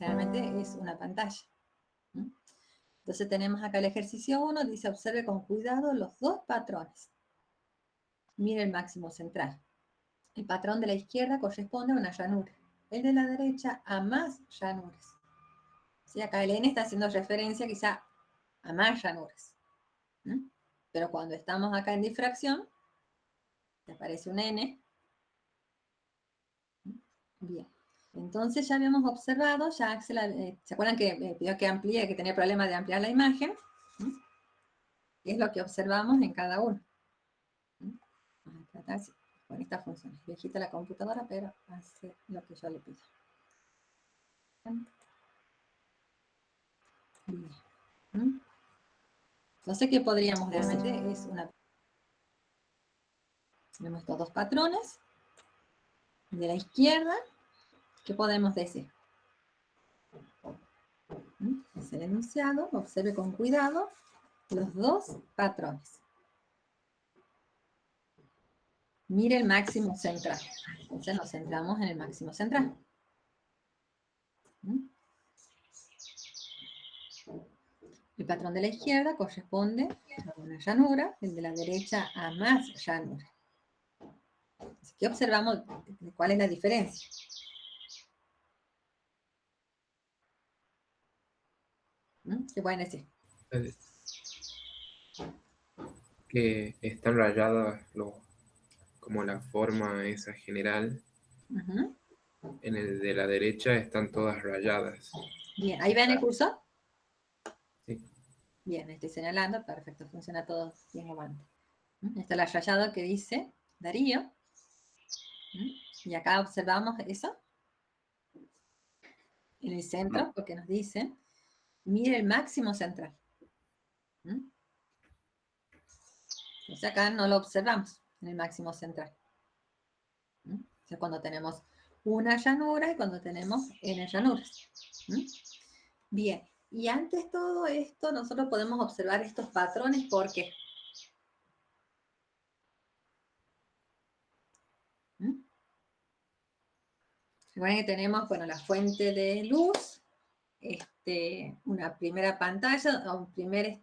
Realmente es una pantalla. Entonces tenemos acá el ejercicio 1, dice observe con cuidado los dos patrones. Mire el máximo central. El patrón de la izquierda corresponde a una llanura. El de la derecha a más llanuras. ¿Sí? Acá el N está haciendo referencia quizá a más llanuras. Pero cuando estamos acá en difracción, te aparece un N. Bien. Entonces ya habíamos observado, ya Axel, ¿se acuerdan que me pidió que amplíe, que tenía problema de ampliar la imagen? ¿Qué es lo que observamos en cada uno? Vamos a tratar con esta función. Es viejita la computadora, pero hace lo que yo le pido. Bien. Entonces, ¿qué podríamos decir? Tenemos estos dos patrones. De la izquierda, ¿qué podemos decir? Es el enunciado, observe con cuidado los dos patrones. Mire el máximo central. Entonces nos centramos en el máximo central. El patrón de la izquierda corresponde a una llanura, el de la derecha a más llanura. Aquí observamos cuál es la diferencia. ¿Qué pueden decir? Que están rayadas como la forma esa general. En el de la derecha están todas rayadas. Bien, ¿ahí ven el cursor? Sí. Bien, estoy señalando, perfecto, funciona todo bien aguante. Está el rayado que dice Darío. Y acá observamos eso. En el centro, porque nos dicen, mire el máximo central. Entonces acá no lo observamos en el máximo central. Entonces cuando tenemos una llanura y cuando tenemos n llanuras. Bien, y antes de todo esto nosotros podemos observar estos patrones, ¿por qué? Recuerden que tenemos, bueno, la fuente de luz, una primera pantalla, o un primer,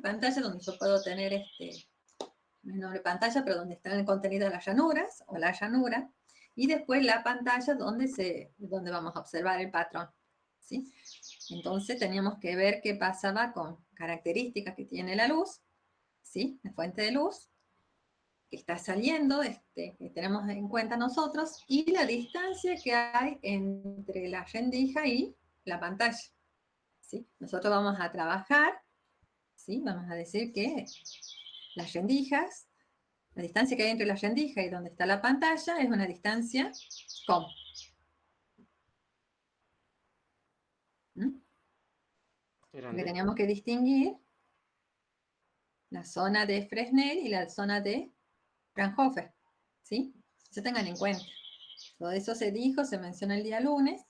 pantalla donde yo puedo tener, no es nombre pantalla, pero donde está el contenido de las llanuras, o la llanura, y después la pantalla donde vamos a observar el patrón, ¿sí? Entonces teníamos que ver qué pasaba con características que tiene la luz, ¿sí? La fuente de luz, que está saliendo, que tenemos en cuenta nosotros, y la distancia que hay entre la rendija y la pantalla, ¿sí? Nosotros vamos a trabajar, ¿sí? Vamos a decir que las rendijas, la distancia que hay entre la rendija y donde está la pantalla es una distancia com. Porque teníamos que distinguir la zona de Fresnel y la zona de Fraunhofer, ¿sí? Eso tengan en cuenta. Todo eso se dijo, se menciona el día lunes,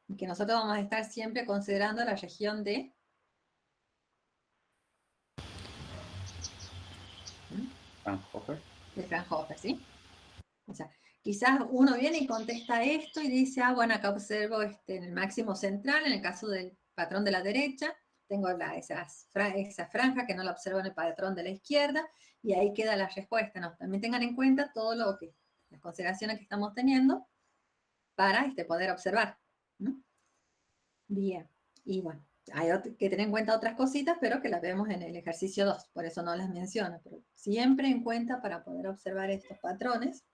y que nosotros vamos a estar siempre considerando la región de Fraunhofer. De Fraunhofer, ¿sí? O sea, quizás uno viene y contesta esto y dice, bueno, acá observo en el máximo central, en el caso del patrón de la derecha, tengo esa franja que no la observo en el patrón de la izquierda, y ahí queda la respuesta, ¿no? También tengan en cuenta todo las consideraciones que estamos teniendo para poder observar. Bien, y bueno, hay que tener en cuenta otras cositas, pero que las vemos en el ejercicio 2, por eso no las menciono, pero siempre en cuenta para poder observar estos patrones,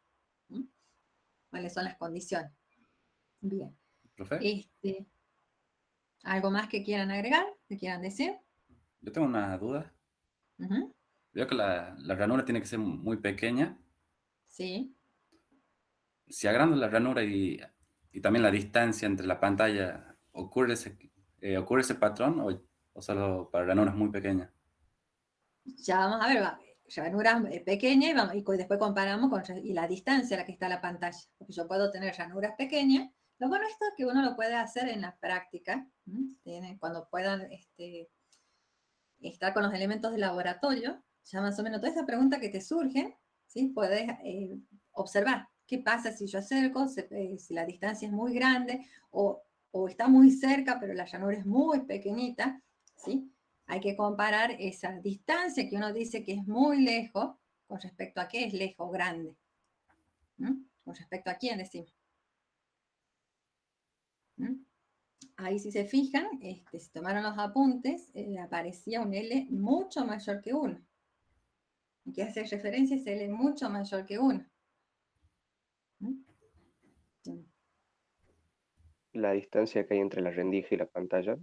cuáles son las condiciones. Bien. ¿Profe? ¿Algo más que quieran agregar, que quieran decir? Yo tengo una duda. Veo que la ranura tiene que ser muy pequeña. Sí. Si agrando la ranura y también la distancia entre la pantalla, ¿ocurre ese patrón o solo para ranuras muy pequeñas? Ya vamos a ver, ranuras pequeñas y después comparamos y la distancia a la que está la pantalla. Porque yo puedo tener ranuras pequeñas. Lo bueno esto es que uno lo puede hacer en la práctica, cuando puedan estar con los elementos de laboratorio, ya más o menos toda esa pregunta que te surge, ¿sí? Puedes observar qué pasa si yo acerco, si la distancia es muy grande, o o está muy cerca, pero la llanura es muy pequeñita, ¿sí? Hay que comparar esa distancia que uno dice que es muy lejos con respecto a qué es lejos, grande. Con respecto a quién decimos. Ahí si se fijan, si tomaron los apuntes, aparecía un L mucho mayor que 1. ¿Y qué hace referencia? Es L mucho mayor que 1. La distancia que hay entre la rendija y la pantalla.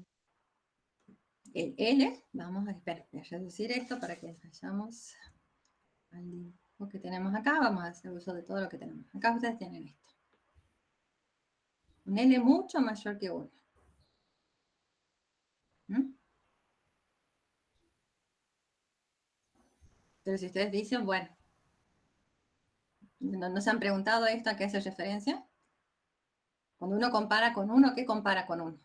El L, vamos a esperar, voy a reducir esto para que vayamos al dibujo que tenemos acá. Vamos a hacer uso de todo lo que tenemos. Acá ustedes tienen esto. Un L mucho mayor que 1. Pero si ustedes dicen, bueno, ¿no se han preguntado esto a qué hace referencia? Cuando uno compara con 1, ¿qué compara con 1?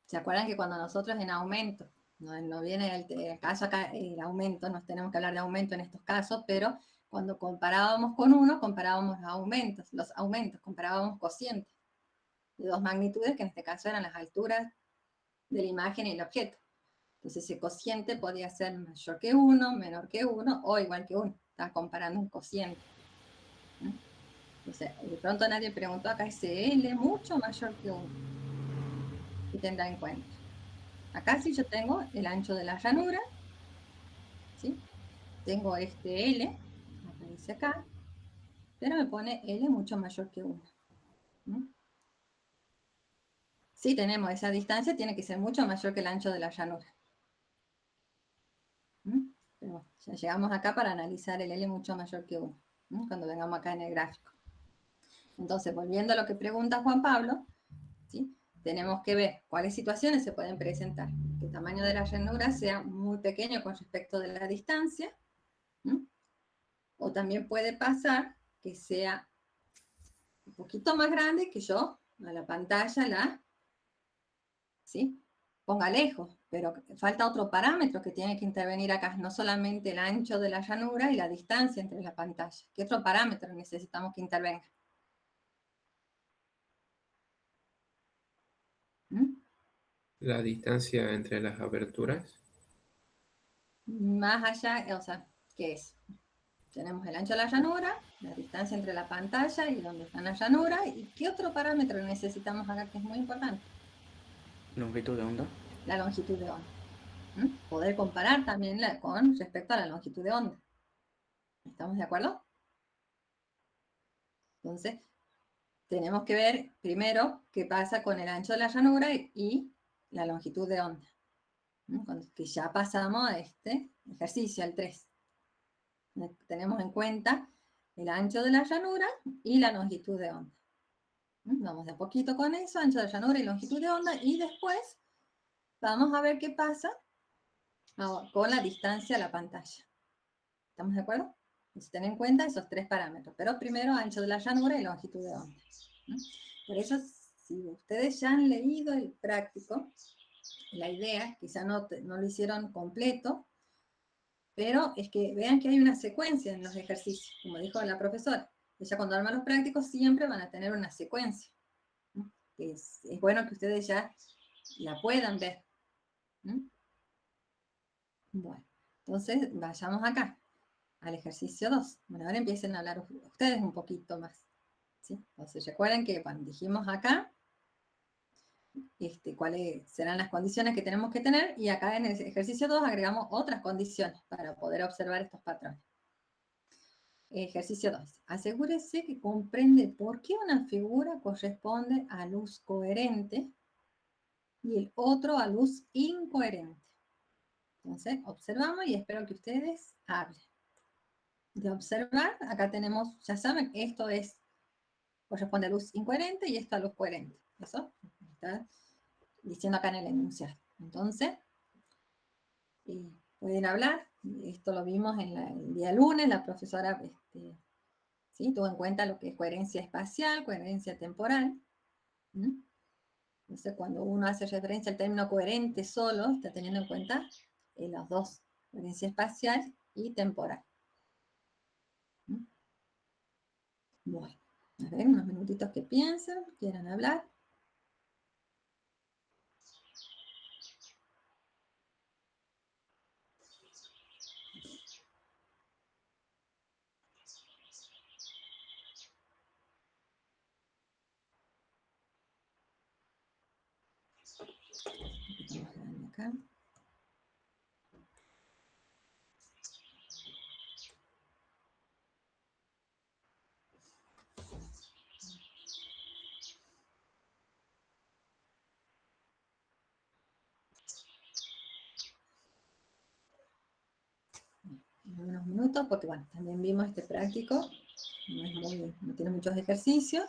¿Se acuerdan que cuando nosotros en aumento, no viene el caso acá, el aumento, nos tenemos que hablar de aumento en estos casos, pero cuando comparábamos con 1, comparábamos los aumentos, comparábamos cocientes de dos magnitudes, que en este caso eran las alturas de la imagen y el objeto. Entonces ese cociente podía ser mayor que 1, menor que 1 o igual que 1. Estaba comparando un cociente. Entonces, de pronto nadie preguntó acá ese L mucho mayor que 1. Y tendrá en cuenta. Acá sí yo tengo el ancho de la llanura, ¿sí? Tengo este L, aparece acá, pero me pone L mucho mayor que 1. Si tenemos esa distancia, tiene que ser mucho mayor que el ancho de la llanura. Pero ya llegamos acá para analizar el L mucho mayor que 1, cuando vengamos acá en el gráfico. Entonces, volviendo a lo que pregunta Juan Pablo, ¿sí? Tenemos que ver cuáles situaciones se pueden presentar. Que el tamaño de la llanura sea muy pequeño con respecto de la distancia, o también puede pasar que sea un poquito más grande que yo a la pantalla ¿sí? Ponga lejos, pero falta otro parámetro que tiene que intervenir acá, no solamente el ancho de la llanura y la distancia entre la pantalla. ¿Qué otro parámetro necesitamos que intervenga? La distancia entre las aberturas. Más allá, o sea, ¿qué es? Tenemos el ancho de la llanura, la distancia entre la pantalla y donde está la llanura, y ¿qué otro parámetro necesitamos acá que es muy importante? Longitud de onda. La longitud de onda. Poder comparar también con respecto a la longitud de onda. ¿Estamos de acuerdo? Entonces, tenemos que ver primero qué pasa con el ancho de la llanura y la longitud de onda. Que ya pasamos a este ejercicio, al 3. Tenemos en cuenta el ancho de la llanura y la longitud de onda. Vamos de a poquito con eso, ancho de llanura y longitud de onda, y después vamos a ver qué pasa con la distancia a la pantalla. ¿Estamos de acuerdo? Entonces, ten en cuenta esos 3 parámetros, pero primero ancho de la llanura y longitud de onda. Por eso, si ustedes ya han leído el práctico, la idea, quizá no lo hicieron completo, pero es que vean que hay una secuencia en los ejercicios, como dijo la profesora. Ella cuando arma los prácticos siempre van a tener una secuencia. Es bueno que ustedes ya la puedan ver. Bueno, entonces vayamos acá, al ejercicio 2. Bueno, ahora empiecen a hablar ustedes un poquito más. ¿Sí? Entonces recuerden que cuando dijimos acá, cuáles serán las condiciones que tenemos que tener, y acá en el ejercicio 2 agregamos otras condiciones para poder observar estos patrones. Ejercicio 2. Asegúrese que comprende por qué una figura corresponde a luz coherente y el otro a luz incoherente. Entonces, observamos y espero que ustedes hablen. De observar, acá tenemos, ya saben, esto corresponde a luz incoherente y esto a luz coherente. Eso está diciendo acá en el enunciado. Entonces, pueden hablar. Esto lo vimos el día lunes, la profesora ¿sí? Tuvo en cuenta lo que es coherencia espacial, coherencia temporal. Entonces, cuando uno hace referencia al término coherente solo, está teniendo en cuenta las dos, coherencia espacial y temporal. Bueno, a ver, unos minutitos que piensen, quieran hablar. Un poquito más grande acá. Unos minutos, porque bueno, también vimos este práctico, no tiene muchos ejercicios.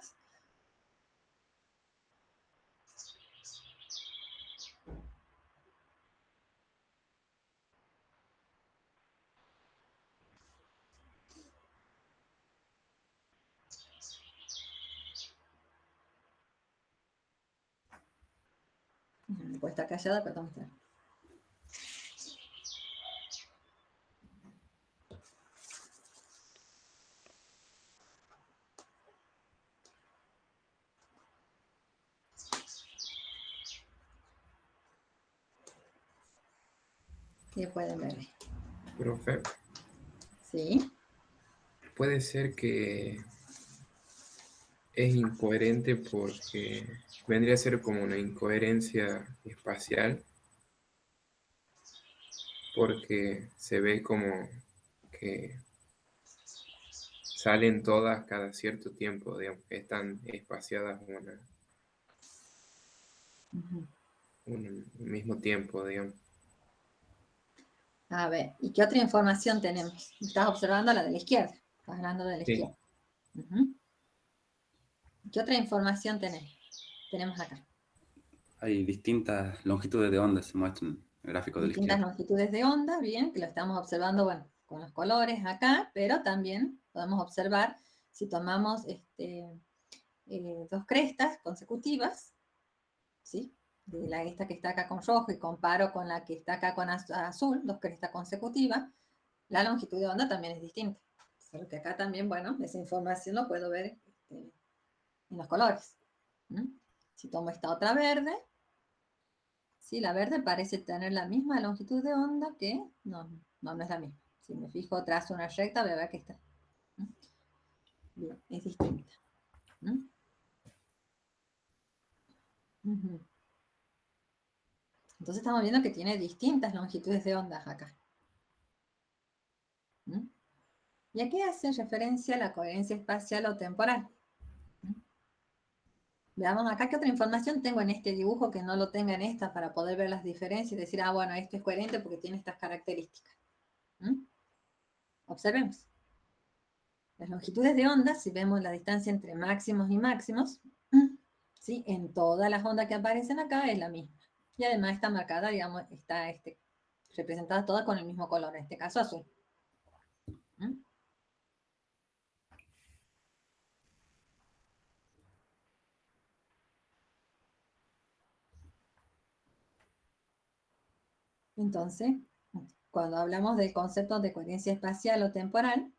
Me puedo estar callada, perdón. ¿Qué pueden ver? Profe, Sí. puede ser que es incoherente porque vendría a ser como una incoherencia espacial, porque se ve como que salen todas cada cierto tiempo, digamos, que están espaciadas un mismo tiempo, digamos. A ver, ¿y qué otra información tenemos? Estás observando la de la izquierda. Estás hablando de la Sí. izquierda. ¿Qué otra información tenemos acá? Hay distintas longitudes de onda, se muestran en el gráfico de la Distintas izquierda. longitudes de onda, bien, que lo estamos observando, bueno, con los colores acá, pero también podemos observar si tomamos dos crestas consecutivas, ¿sí? De esta que está acá con rojo y comparo con la que está acá con azul, dos crestas consecutivas, la longitud de onda también es distinta. Solo que acá también, bueno, esa información lo puedo ver en los colores. Si tomo esta otra verde, sí, la verde parece tener la misma longitud de onda que no es la misma. Si me fijo trazo una recta, voy a ver que está. Bien, es distinta. Entonces estamos viendo que tiene distintas longitudes de ondas acá. ¿Y a qué hace referencia la coherencia espacial o temporal? Veamos acá qué otra información tengo en este dibujo que no lo tenga en esta para poder ver las diferencias y decir, bueno, esto es coherente porque tiene estas características. Observemos. Las longitudes de onda, si vemos la distancia entre máximos y máximos, ¿sí? En todas las ondas que aparecen acá es la misma. Y además está marcada, digamos, está representada toda con el mismo color, en este caso azul. Entonces, cuando hablamos del concepto de coherencia espacial o temporal,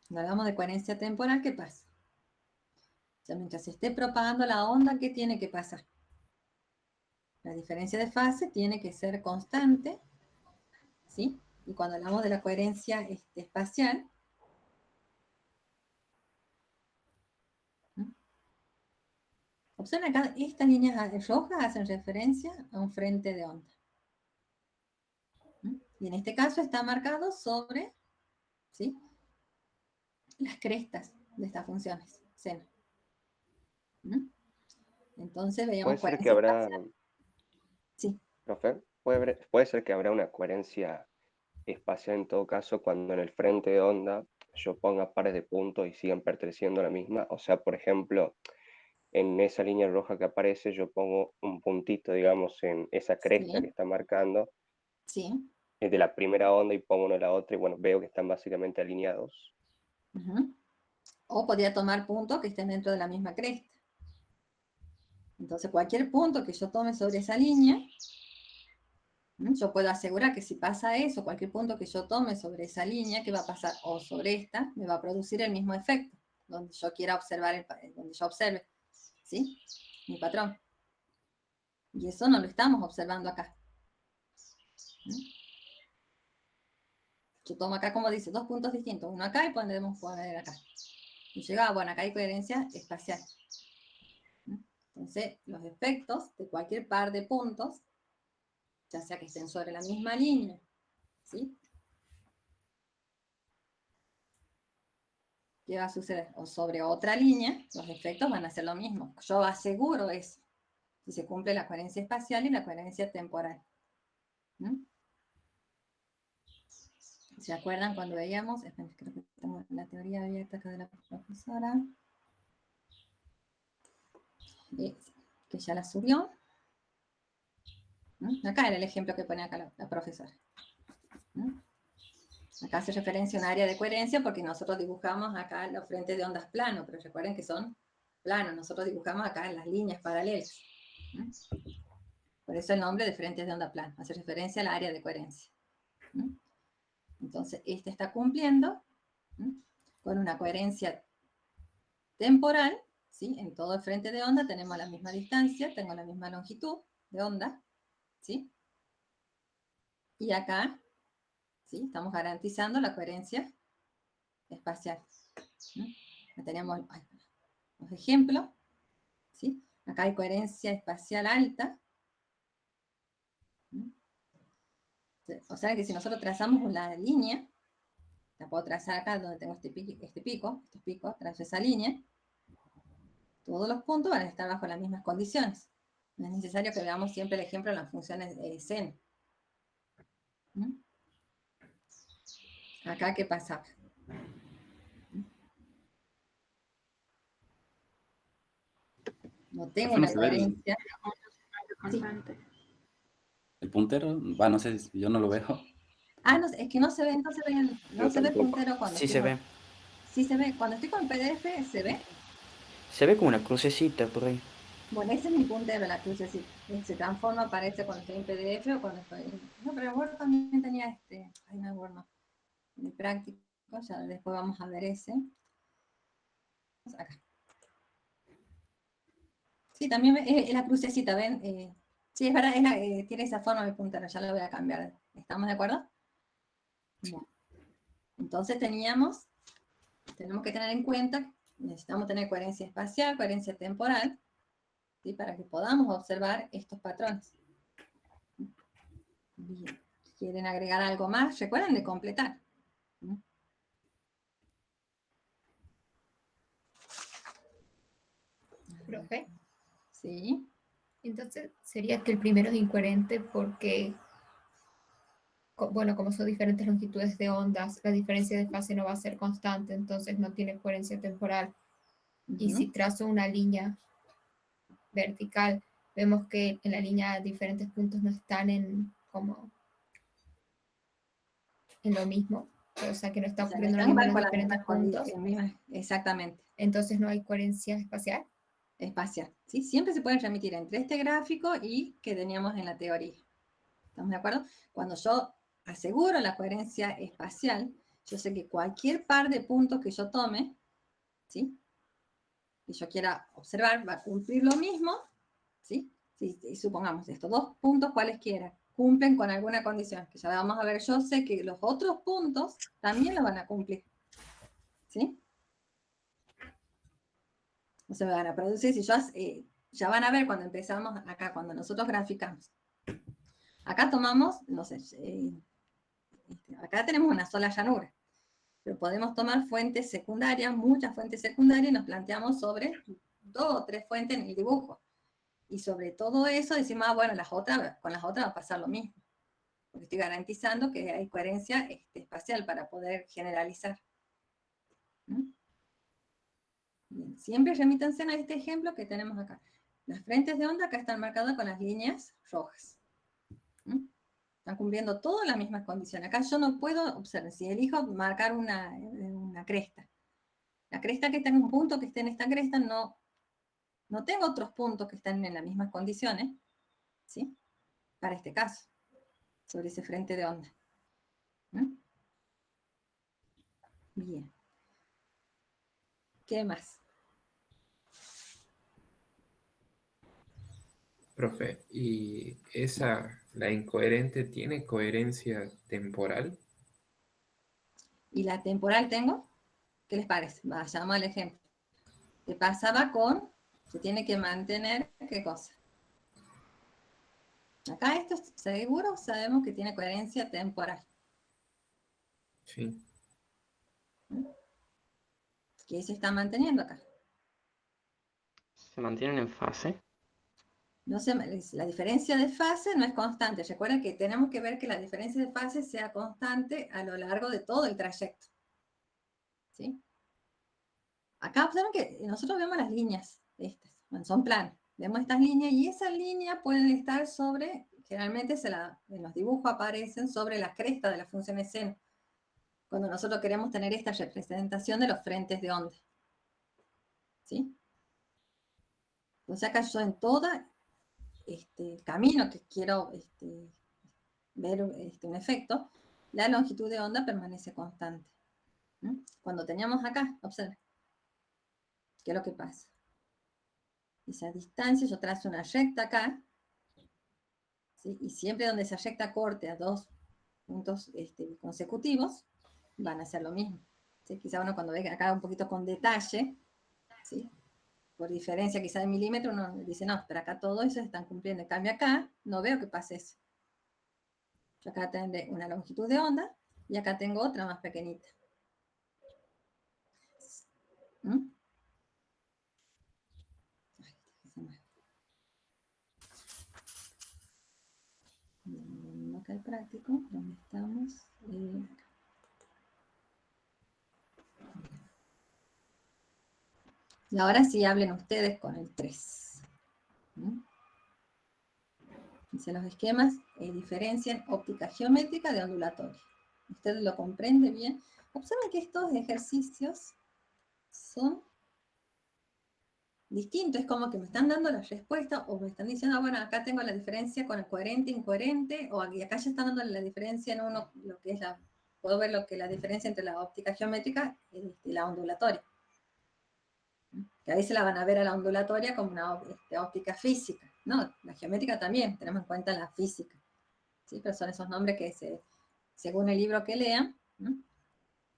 cuando hablamos de coherencia temporal, ¿qué pasa? O sea, mientras se esté propagando la onda, ¿qué tiene que pasar? La diferencia de fase tiene que ser constante, ¿sí? Y cuando hablamos de la coherencia espacial, observen acá, estas líneas rojas hacen referencia a un frente de onda. Y en este caso está marcado sobre, ¿sí?, las crestas de estas funciones, seno. Entonces veíamos Puede ser que coherencia habrá, espacial. Sí. profe, puede ser que habrá una coherencia espacial en todo caso cuando en el frente de onda yo ponga pares de puntos y sigan perteneciendo a la misma. O sea, por ejemplo, en esa línea roja que aparece yo pongo un puntito, digamos, en esa cresta que Sí, está marcando, sí. es de la primera onda y pongo uno de la otra y bueno, veo que están básicamente alineados. O podría tomar puntos que estén dentro de la misma cresta. Entonces cualquier punto que yo tome sobre esa línea, Yo puedo asegurar que si pasa eso, cualquier punto que yo tome sobre esa línea, ¿qué va a pasar? O sobre esta, me va a producir el mismo efecto, donde yo quiera observar, donde yo observe, ¿sí? Mi patrón. Y eso no lo estamos observando acá. Yo tomo acá, como dice, dos puntos distintos, uno acá y podemos poner acá. Y llega, bueno, acá hay coherencia espacial. Entonces, los efectos de cualquier par de puntos, ya sea que estén sobre la misma línea, ¿sí? ¿Qué va a suceder? O sobre otra línea, los efectos van a ser lo mismo. Yo aseguro eso, si se cumple la coherencia espacial y la coherencia temporal. ¿Se acuerdan cuando veíamos? Creo que tengo la teoría abierta acá de la profesora. Que ya la subió. Acá era el ejemplo que pone acá la profesora. Acá hace referencia a un área de coherencia porque nosotros dibujamos acá los frentes de ondas planos, pero recuerden que son planos, nosotros dibujamos acá en las líneas paralelas. Por eso el nombre de frentes de onda plano, hace referencia al área de coherencia. Entonces, este está cumpliendo con una coherencia temporal, ¿sí? En todo el frente de onda tenemos la misma distancia, tengo la misma longitud de onda, ¿sí? Y acá, ¿sí? Estamos garantizando la coherencia espacial. Tenemos los ejemplos, ¿sí? Acá hay coherencia espacial alta. O sea que si nosotros trazamos una línea, la puedo trazar acá donde tengo este pico, estos picos, trazo esa línea, todos los puntos van a estar bajo las mismas condiciones. No es necesario que veamos siempre el ejemplo en las funciones seno. Acá, ¿qué pasa? No tengo una coherencia. Sí. El puntero, no sé, yo no lo veo. No, es que no se ve, no se ve el puntero cuando sí se ve. Sí se ve, cuando estoy con PDF, ¿se ve? Se ve como una crucecita por ahí. Bueno, ese es mi puntero, la crucecita. Se transforma, aparece cuando estoy en PDF o cuando estoy... No, pero en Word también tenía Ay, no, en Word no. En el práctico, ya después vamos a ver ese. Acá. Sí, también es la crucecita, ¿ven? Sí, es verdad, tiene esa forma mi puntero, ya lo voy a cambiar. ¿Estamos de acuerdo? Bueno. Entonces tenemos que tener en cuenta, necesitamos tener coherencia espacial, coherencia temporal, ¿sí? Para que podamos observar estos patrones. Bien. ¿Quieren agregar algo más? Recuerden de completar. Profe. Sí. Entonces sería que el primero es incoherente porque, bueno, como son diferentes longitudes de ondas, la diferencia de fase no va a ser constante, entonces no tiene coherencia temporal. Y si trazo una línea vertical, vemos que en la línea diferentes puntos no están en lo mismo, o sea que no está ocurriendo lo mismo en los diferentes puntos. Exactamente. Entonces no hay coherencia espacial. Espacial, ¿sí? Siempre se pueden remitir entre este gráfico y que teníamos en la teoría. ¿Estamos de acuerdo? Cuando yo aseguro la coherencia espacial, yo sé que cualquier par de puntos que yo tome, ¿sí? Que yo quiera observar, va a cumplir lo mismo, ¿sí? Y supongamos estos dos puntos cualesquiera cumplen con alguna condición, que ya vamos a ver, yo sé que los otros puntos también lo van a cumplir, ¿sí? O se van a producir, si yo, ya van a ver cuando empezamos acá, cuando nosotros graficamos. Acá tomamos, no sé, acá tenemos una sola llanura, pero podemos tomar fuentes secundarias, muchas fuentes secundarias, y nos planteamos sobre 2 o 3 fuentes en el dibujo. Y sobre todo eso decimos, bueno, con las otras va a pasar lo mismo. Porque estoy garantizando que hay coherencia espacial para poder generalizar. Bien, siempre remítanse a este ejemplo que tenemos acá. Las frentes de onda acá están marcadas con las líneas rojas. Están cumpliendo todas las mismas condiciones. Acá yo no puedo, observen, si elijo marcar una cresta. La cresta que está en un punto que esté en esta cresta, no tengo otros puntos que estén en las mismas condiciones, ¿sí? Para este caso. sobre ese frente de onda. ¿Mm? Bien. ¿Qué más? Profe, ¿y la incoherente, tiene coherencia temporal? ¿Y la temporal tengo? ¿Qué les parece? Vayamos al ejemplo. ¿Qué pasaba con? Se tiene que mantener, ¿qué cosa? Acá esto seguro sabemos que tiene coherencia temporal. Sí. ¿Qué se está manteniendo acá? Se mantienen en fase. No se, la diferencia de fase no es constante. Recuerden que tenemos que ver que la diferencia de fase sea constante a lo largo de todo el trayecto. ¿Sí? Acá observen que nosotros vemos las líneas estas, bueno, son planos. Vemos estas líneas y esas líneas pueden estar sobre, generalmente en los dibujos aparecen sobre la cresta de la función seno, cuando nosotros queremos tener esta representación de los frentes de onda. ¿Sí? Entonces acá yo en todo el camino que quiero ver un efecto, la longitud de onda permanece constante. ¿Mm? Cuando teníamos acá, observen, ¿qué es lo que pasa? Esa distancia, yo trazo una recta acá, ¿sí? Y siempre donde esa recta corte a dos puntos consecutivos, van a hacer lo mismo. ¿Sí? Quizá uno cuando ve acá un poquito con detalle, ¿sí? Por diferencia quizá de milímetro, uno dice, no, pero acá todo eso se están cumpliendo. En cambio acá, no veo que pase eso. Yo acá tendré una longitud de onda, y acá tengo otra más pequeñita. ¿Mm? No acá el práctico, ¿dónde estamos? Y ahora sí hablen ustedes con el 3. ¿Mm? Dice, los esquemas diferencian óptica geométrica de ondulatoria. ¿Usted lo comprende bien? Observen que estos ejercicios son distintos. Es como que me están dando la respuesta o me están diciendo, bueno, acá tengo la diferencia con el coherente, incoherente, o aquí, acá ya están dando la diferencia en uno, lo que es puedo ver lo que es la diferencia entre la óptica geométrica y la ondulatoria. Que a veces la van a ver a la ondulatoria como una óptica física. No, la geométrica también, tenemos en cuenta la física. ¿Sí? Pero son esos nombres que según el libro que lean, ¿no?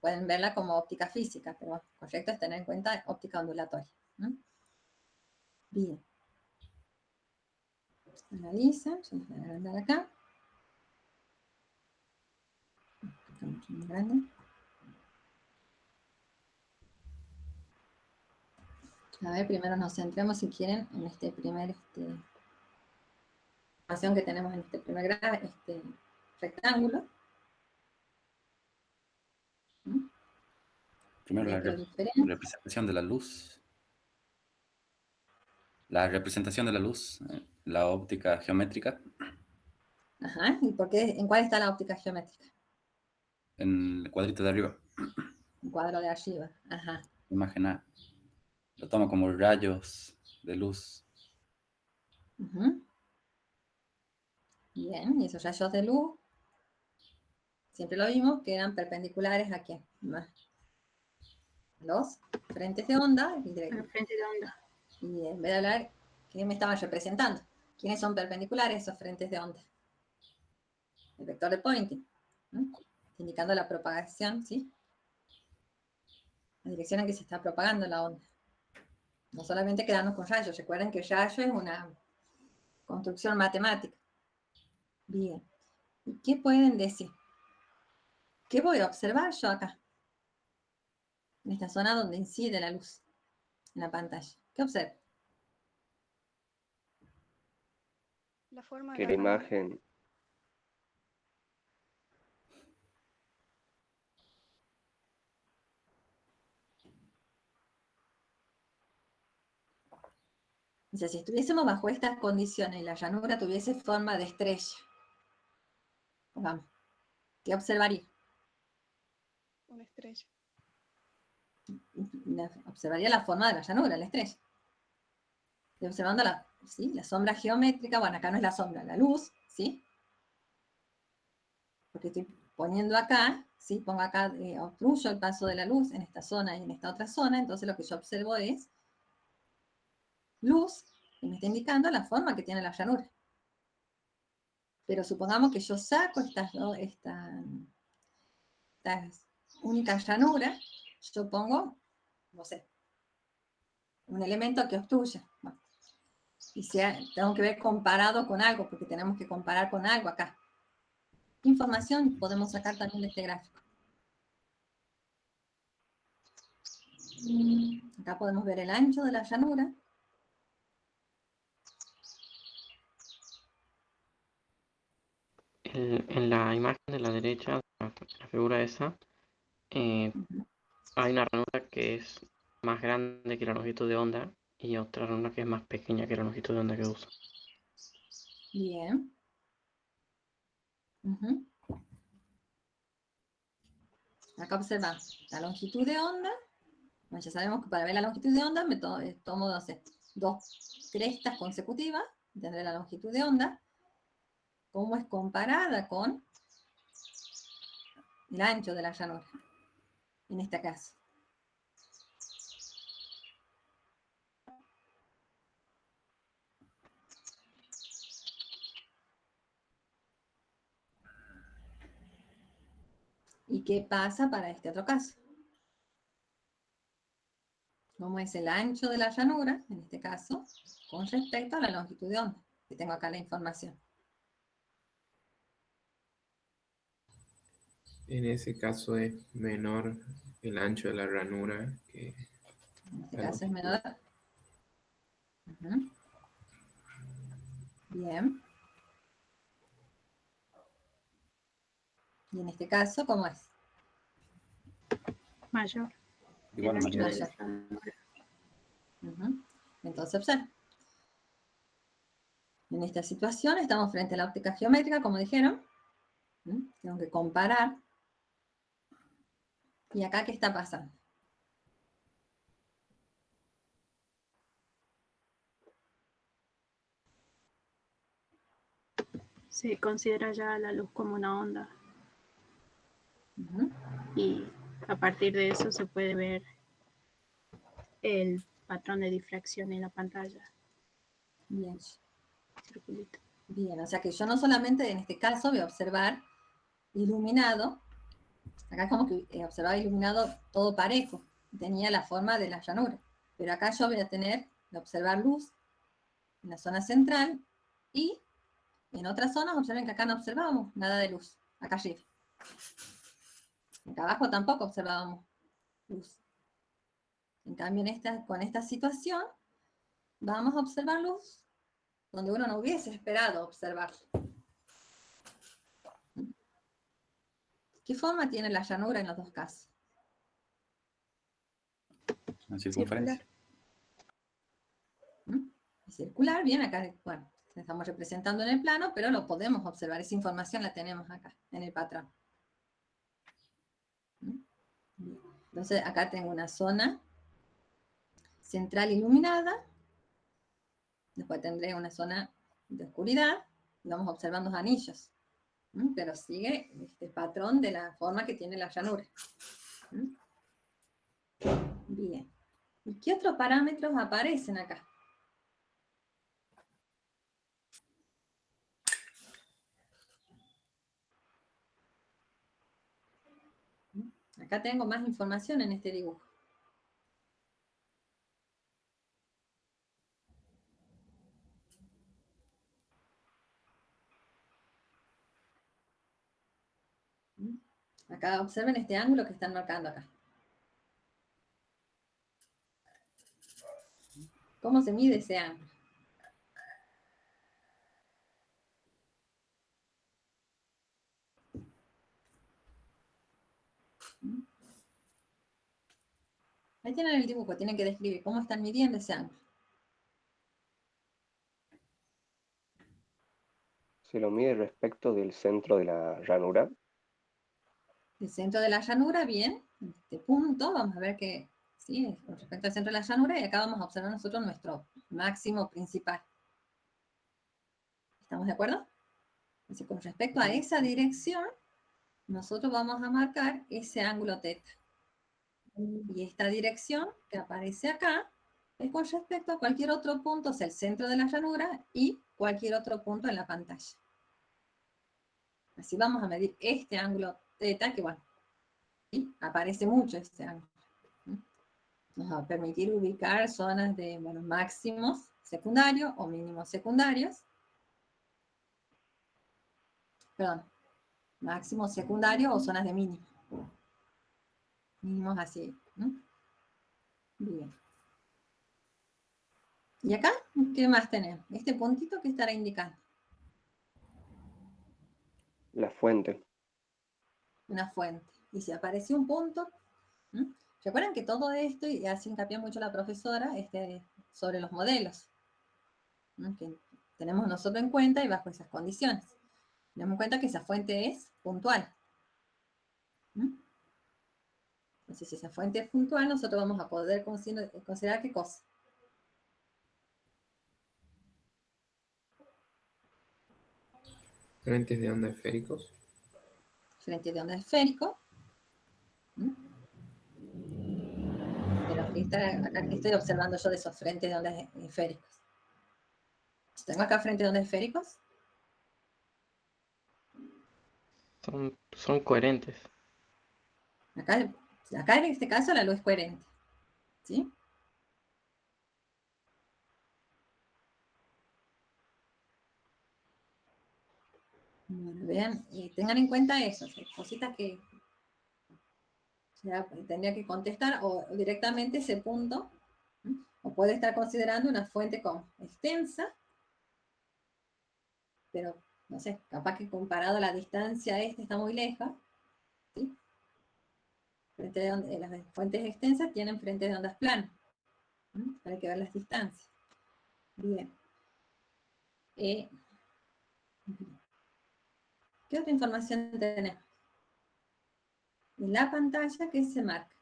Pueden verla como óptica física, pero lo correcto es tener en cuenta óptica ondulatoria. ¿No? Bien. Analizan, yo les voy a agrandar acá. Está mucho más grande. A ver, primero nos centremos, si quieren, en este primer información que tenemos en este primer rectángulo. ¿No? Primero la representación de la luz. La representación de la luz, la óptica geométrica. Ajá, ¿y por qué? ¿En cuál está la óptica geométrica? En el cuadrito de arriba. El cuadro de arriba, ajá. Imagen A. Lo tomo como rayos de luz. Uh-huh. Bien, y esos rayos de luz, siempre lo vimos, que eran perpendiculares a ¿quién? Los frentes de onda. Y en vez de hablar, ¿qué me estaban representando? ¿Quiénes son perpendiculares esos frentes de onda? El vector de Poynting, ¿no? Indicando la propagación, ¿sí? La dirección en que se está propagando la onda. No solamente quedarnos con rayos, recuerden que rayo es una construcción matemática. Bien. ¿Y qué pueden decir? ¿Qué voy a observar yo acá? En esta zona donde incide la luz en la pantalla. ¿Qué observo? La forma Que de la imagen... O sea, si estuviésemos bajo estas condiciones y la llanura tuviese forma de estrella, pongamos, ¿qué observaría? una estrella. Observaría la forma de la llanura, la estrella. Estoy observando la sombra geométrica, bueno, acá no es la sombra, la luz, ¿sí? porque estoy poniendo acá, ¿sí? Pongo acá, obstruyo el paso de la luz en esta zona y en esta otra zona, entonces lo que yo observo es luz, que me está indicando la forma que tiene la llanura. Pero supongamos que yo saco estas únicas llanuras, yo pongo, no sé, un elemento que obstruya. Bueno, y tengo que ver comparado con algo, porque tenemos que comparar con algo acá. ¿Qué información podemos sacar también de este gráfico? Acá podemos ver el ancho de la llanura. En la imagen de la derecha, la figura esa, hay una ranura que es más grande que la longitud de onda y otra ranura que es más pequeña que la longitud de onda que usa. Bien. Acá observamos la longitud de onda. Bueno, ya sabemos que para ver la longitud de onda me tomo, no sé, 2 crestas consecutivas, tendré la longitud de onda, cómo es comparada con el ancho de la llanura, en este caso. ¿Y qué pasa para este otro caso? ¿Cómo es el ancho de la llanura, en este caso, con respecto a la longitud de onda? Que tengo acá la información. En ese caso es menor el ancho de la ranura que En este la caso es longitud. menor. Bien. Y en este caso, ¿cómo es? Mayor. Igual o mayor. Mayor. Entonces observa. En esta situación estamos frente a la óptica geométrica, como dijeron. Tengo que comparar. ¿Y acá qué está pasando? Se considera ya la luz como una onda. Y a partir de eso se puede ver el patrón de difracción en la pantalla. Bien. Circulito. Bien, o sea que yo no solamente en este caso voy a observar iluminado, acá es como que observaba iluminado todo parejo, tenía la forma de la llanura, pero acá yo voy a observar luz en la zona central y en otras zonas observen que acá no observábamos nada de luz, acá arriba. Acá abajo tampoco observábamos luz. En cambio, con esta situación, vamos a observar luz donde uno no hubiese esperado observar. ¿Qué forma tiene la llanura en los dos casos? Una circunferencia. Circular, bien, acá, bueno, estamos representando en el plano, pero lo podemos observar, esa información la tenemos acá, en el patrón. Entonces, acá tengo una zona central iluminada, después tendré una zona de oscuridad, y vamos observando los anillos, pero sigue este patrón de la forma que tiene la llanura. Bien. ¿Y qué otros parámetros aparecen acá? Acá tengo más información en este dibujo. Acá observen este ángulo que están marcando acá. ¿Cómo se mide ese ángulo? Ahí tienen el dibujo, tienen que describir cómo están midiendo ese ángulo. Se lo mide respecto del centro de la ranura. El centro de la llanura, bien, en este punto, vamos a ver que, sí, con respecto al centro de la llanura, y acá vamos a observar nosotros nuestro máximo principal. ¿Estamos de acuerdo? Entonces, con respecto a esa dirección, nosotros vamos a marcar ese ángulo teta. Y esta dirección que aparece acá es con respecto a cualquier otro punto, o sea, el centro de la ranura y cualquier otro punto en la pantalla. Así vamos a medir este ángulo teta, que bueno, ¿sí? Aparece mucho este ángulo. Nos va a permitir ubicar zonas de, bueno, máximos secundarios o mínimos secundarios. Perdón, máximos secundarios o zonas de mínimo. Mínimos así. Bien. ¿Y acá qué más tenemos? Este puntito que estará indicando. La fuente. Una fuente. Y si aparece un punto, recuerden que todo esto, y hace hincapié mucho la profesora, sobre los modelos, que tenemos nosotros en cuenta y bajo esas condiciones. Tenemos en cuenta que esa fuente es puntual. Entonces, si esa fuente es puntual, nosotros vamos a poder considerar qué cosa. Frentes de onda esféricos. Frente de onda esférico. Pero acá que estoy observando yo de esos frentes de ondas esféricos. ¿Tengo acá frentes de ondas esféricos? Son coherentes. Acá en este caso la luz es coherente. ¿Sí? Bueno, vean, y tengan en cuenta eso, cositas que tendría que contestar o directamente ese punto, o puede estar considerando una fuente extensa, pero no sé, capaz que comparado a la distancia está muy lejos, ¿sí? Las fuentes extensas tienen frentes de ondas planas, hay que ver las distancias. Bien. ¿Qué otra información tenemos? En la pantalla, ¿qué se marca?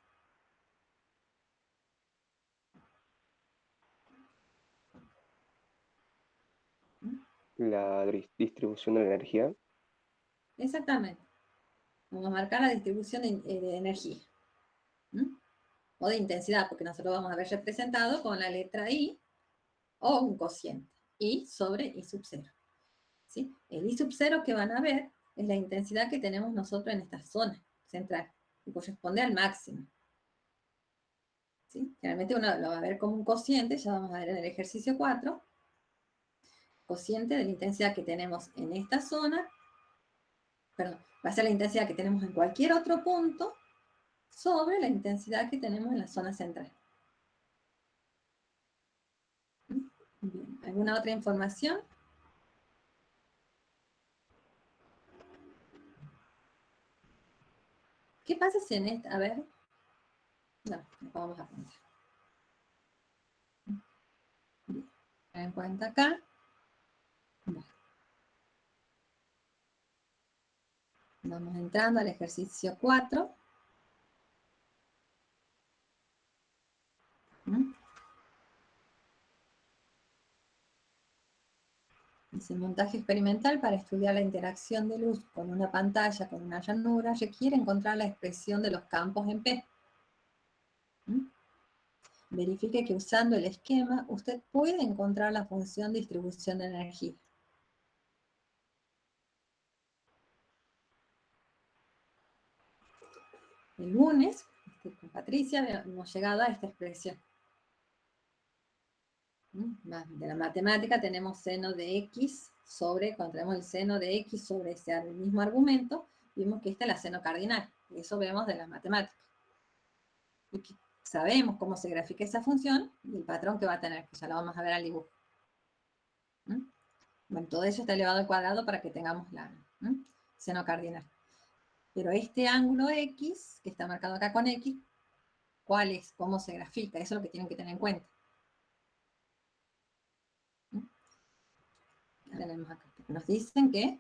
La distribución de la energía. Exactamente. Vamos a marcar la distribución de energía. O de intensidad, porque nosotros vamos a ver representado con la letra I o un cociente. I sobre I sub 0. ¿Sí? El I sub 0 que van a ver es la intensidad que tenemos nosotros en esta zona central, que corresponde al máximo. ¿Sí? Generalmente uno lo va a ver como un cociente, ya vamos a ver en el ejercicio 4, cociente de la intensidad que tenemos en esta zona, perdón, va a ser la intensidad que tenemos en cualquier otro punto sobre la intensidad que tenemos en la zona central. Bien. ¿Alguna otra información? ¿Qué pasa si en esta, a ver, no, vamos a apuntar. Bien. Ten en cuenta acá. Bueno. Vamos entrando al ejercicio 4. Dice, montaje experimental para estudiar la interacción de luz con una pantalla, con una llanura, requiere encontrar la expresión de los campos en P. Verifique que usando el esquema usted puede encontrar la función de distribución de energía. El lunes, con Patricia, hemos llegado a esta expresión. De la matemática tenemos seno de x sobre, cuando tenemos el seno de x sobre ese mismo argumento, vimos que esta es la seno cardinal. Eso vemos de la matemática. Y que sabemos cómo se grafica esa función y el patrón que va a tener, que ya lo vamos a ver al dibujo. Bueno, todo eso está elevado al cuadrado para que tengamos la seno cardinal. Pero este ángulo x, que está marcado acá con x, ¿cuál es? ¿Cómo se grafica? Eso es lo que tienen que tener en cuenta. Tenemos acá. Nos dicen que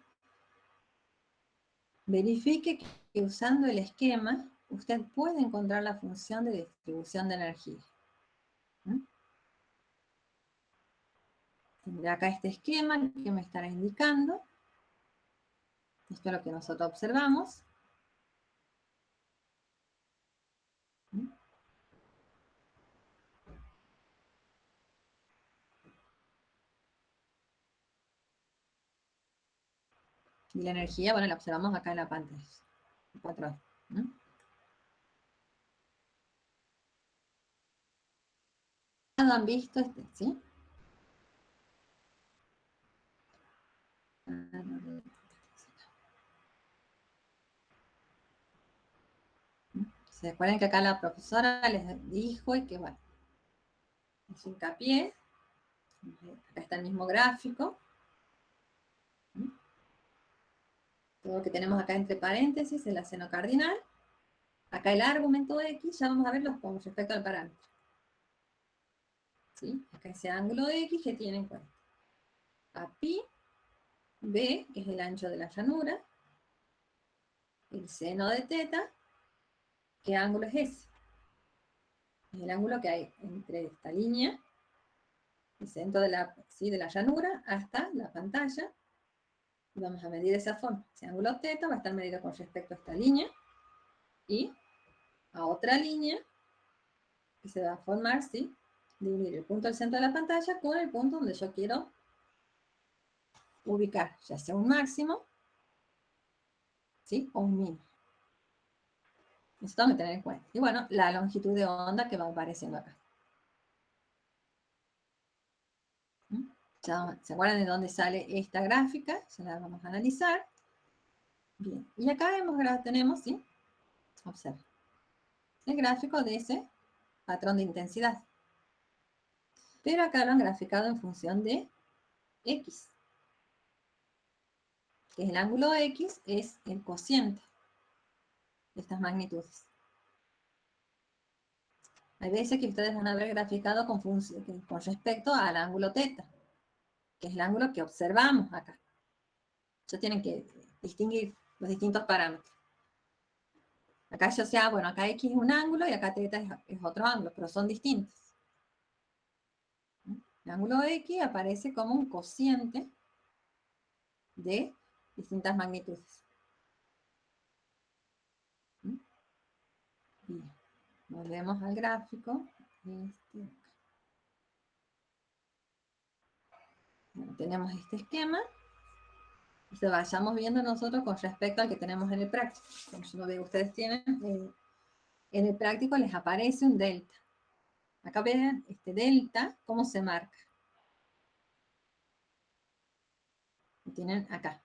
verifique que usando el esquema usted puede encontrar la función de distribución de energía. Tendré acá este esquema que me estará indicando. Esto es lo que nosotros observamos. Y la energía, bueno, la observamos acá en la pantalla. El patrón. ¿Han visto este? ¿Sí? ¿Se acuerdan que acá la profesora les dijo y que, bueno, hizo hincapié? Acá está el mismo gráfico. Todo lo que tenemos acá entre paréntesis es la seno cardinal. Acá el argumento X, ya vamos a verlo con respecto al parámetro. ¿Sí? Acá ese ángulo X que tiene en cuenta a pi, B, que es el ancho de la llanura, el seno de teta, ¿qué ángulo es ese? Es el ángulo que hay entre esta línea, el centro de la llanura, hasta la pantalla. Y vamos a medir de esa forma. Ese ángulo teta va a estar medido con respecto a esta línea y a otra línea que se va a formar, ¿sí? Dividir el punto del centro de la pantalla con el punto donde yo quiero ubicar, ya sea un máximo, ¿sí? O un mínimo. Eso tengo que tener en cuenta. Y bueno, la longitud de onda que va apareciendo acá. Ya, ¿se acuerdan de dónde sale esta gráfica? Ya la vamos a analizar. Bien, y acá tenemos, ¿sí? Observen. El gráfico de ese patrón de intensidad. Pero acá lo han graficado en función de X. Que es el ángulo X, es el cociente de estas magnitudes. Hay veces que ustedes van a ver graficado con respecto al ángulo teta, que es el ángulo que observamos acá. Ya tienen que distinguir los distintos parámetros. Acá ya sea, bueno, acá X es un ángulo y acá teta es otro ángulo, pero son distintos. El ángulo X aparece como un cociente de distintas magnitudes. Bien, volvemos al gráfico. Bueno, tenemos este esquema. Y se vayamos viendo nosotros con respecto al que tenemos en el práctico. Como yo no veo, ustedes tienen, en el práctico les aparece un delta. Acá ven este delta, cómo se marca. Lo tienen acá.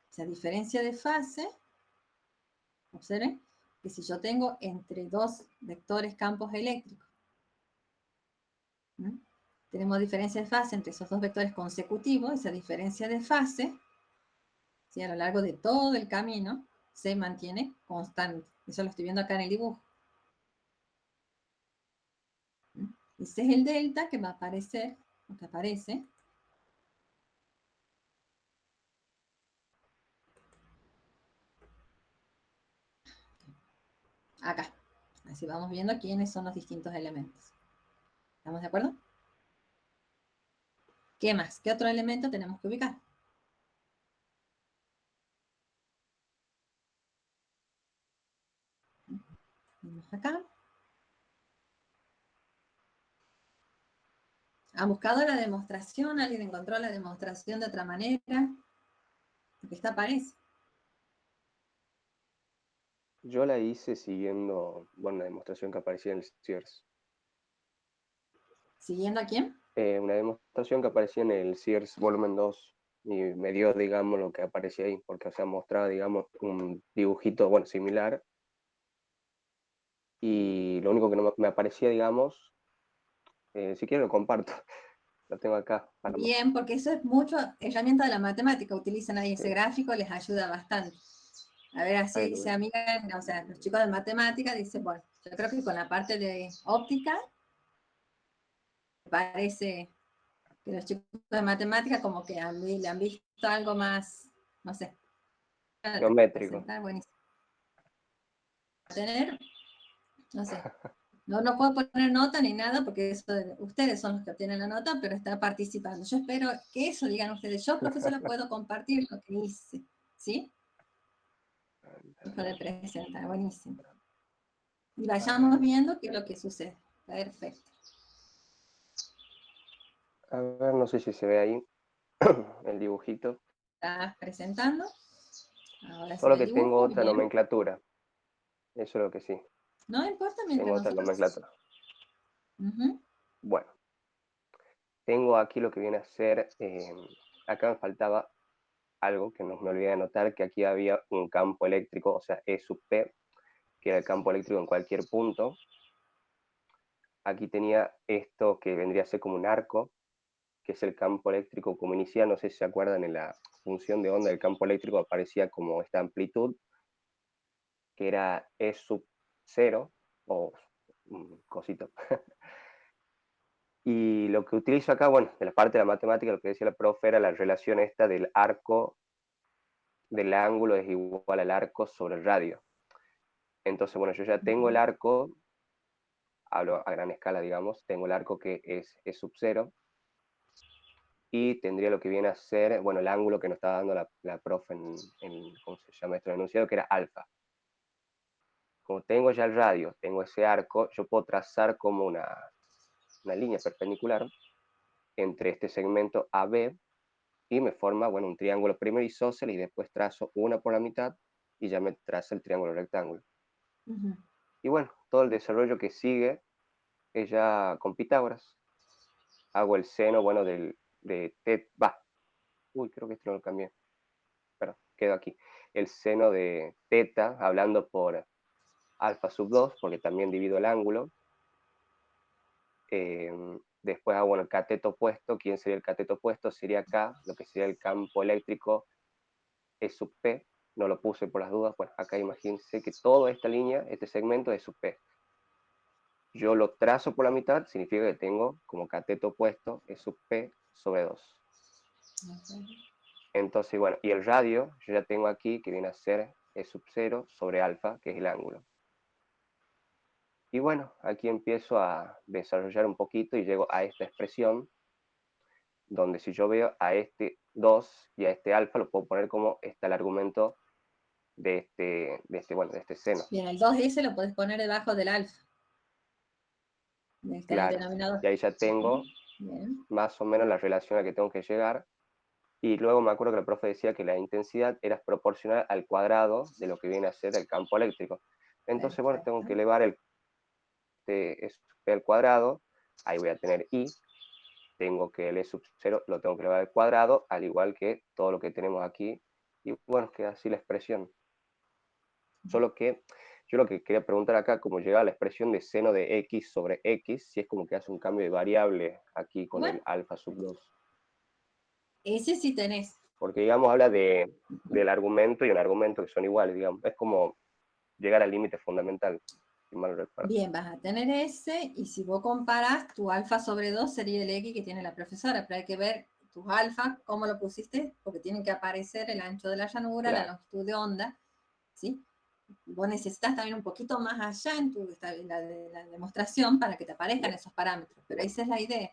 O sea, diferencia de fase, observen, que si yo tengo entre dos vectores campos eléctricos, ¿no? Tenemos diferencia de fase entre esos dos vectores consecutivos, esa diferencia de fase, ¿sí? A lo largo de todo el camino, se mantiene constante. Eso lo estoy viendo acá en el dibujo. Ese es el delta que va a aparecer, o que aparece. Acá. Así vamos viendo quiénes son los distintos elementos. ¿Estamos de acuerdo? ¿Qué más? ¿Qué otro elemento tenemos que ubicar? Vamos acá. ¿Han buscado la demostración? ¿Alguien encontró la demostración de otra manera? Porque esta aparece. Yo la hice siguiendo, bueno, la demostración que aparecía en el Sears. ¿Siguiendo a quién? Una demostración que aparecía en el Sears volumen 2 y me dio, digamos, lo que aparecía ahí, porque, o sea, mostraba, digamos, un dibujito, bueno, similar, y lo único que no me aparecía, digamos, si quiero lo comparto, lo tengo acá. Bien, porque eso es mucho herramienta de la matemática, utilizan ahí ese gráfico, les ayuda bastante. A ver, así se amigan, o sea, los chicos de matemática dicen, bueno, yo creo que con la parte de óptica, parece que los chicos de matemática como que le han visto algo más, no sé, Geométrico. buenísimo. Tener, no sé, no puedo poner nota ni nada porque ustedes son los que obtienen la nota, pero está participando. Yo espero que eso digan ustedes. Yo, profesora, puedo compartir lo que hice, ¿sí? Para presentar, buenísimo. Y vayamos viendo qué es lo que sucede. Perfecto. A ver, no sé si se ve ahí el dibujito. estás presentando. Ahora Solo sí el que tengo dibujo, otra bien. nomenclatura. Eso es lo que sí. No importa mientras Tengo otra nosotros... nomenclatura. Ujú. Bueno, tengo aquí lo que viene a ser, acá me faltaba algo que no me olvidé de anotar, que aquí había un campo eléctrico, o sea, E sub P, que era el campo eléctrico en cualquier punto. Aquí tenía esto que vendría a ser como un arco, que es el campo eléctrico como inicial. No sé si se acuerdan, en la función de onda del campo eléctrico aparecía como esta amplitud, que era E sub 0, o cosito. Y lo que utilizo acá, bueno, de la parte de la matemática, lo que decía la profe era la relación esta del arco, del ángulo es igual al arco sobre el radio. Entonces, bueno, yo ya tengo el arco, hablo a gran escala, digamos, tengo el arco que es E sub 0, y tendría lo que viene a ser, bueno, el ángulo que nos estaba dando la profe en ¿cómo se llama esto? El enunciado, que era alfa. Como tengo ya el radio, tengo ese arco, yo puedo trazar como una línea perpendicular entre este segmento AB, y me forma, bueno, un triángulo primero isósceles, y después trazo una por la mitad y ya me traza el triángulo rectángulo. Y bueno, todo el desarrollo que sigue es ya con Pitágoras. Hago el seno, bueno, de θ, uy, creo que esto no lo cambié, pero quedo aquí. El seno de θ, hablando por alfa sub 2, porque también divido el ángulo. Después hago, bueno, el cateto opuesto. ¿Quién sería el cateto opuesto? Sería acá, lo que sería el campo eléctrico E sub P. No lo puse por las dudas. Bueno, acá imagínense que toda esta línea, este segmento es sub P. Yo lo trazo por la mitad, significa que tengo como cateto opuesto E sub P sobre 2. Entonces, bueno, y el radio, yo ya tengo aquí que viene a ser E sub 0 sobre alfa, que es el ángulo. Y bueno, aquí empiezo a desarrollar un poquito y llego a esta expresión, donde si yo veo a este 2 y a este alfa, lo puedo poner como está el argumento de este seno. Bien, el 2S lo podés poner debajo del alfa. Está en el Claro, denominador. y ahí ya tengo Bien. más o menos la relación a la que tengo que llegar. Y luego me acuerdo que el profe decía que la intensidad era proporcional al cuadrado de lo que viene a ser el campo eléctrico. Entonces, bueno, tengo que elevar el al cuadrado, ahí voy a tener I, tengo que el E sub 0 lo tengo que elevar al cuadrado, al igual que todo lo que tenemos aquí, y bueno, queda así la expresión. Solo que yo lo que quería preguntar acá, como llega a la expresión de seno de x sobre x, si es como que hace un cambio de variable aquí con el alfa sub 2. Ese sí tenés. Porque, digamos, habla del argumento y un argumento que son iguales, digamos. Es como llegar al límite fundamental, si mal no recuerdo. Bien, vas a tener ese, y si vos comparás, tu alfa sobre 2 sería el X que tiene la profesora, pero hay que ver tus alfa, cómo lo pusiste, porque tienen que aparecer el ancho de la llanura, Claro. la longitud de onda, ¿sí? Vos necesitas también un poquito más allá en la demostración para que te aparezcan esos parámetros, pero esa es la idea,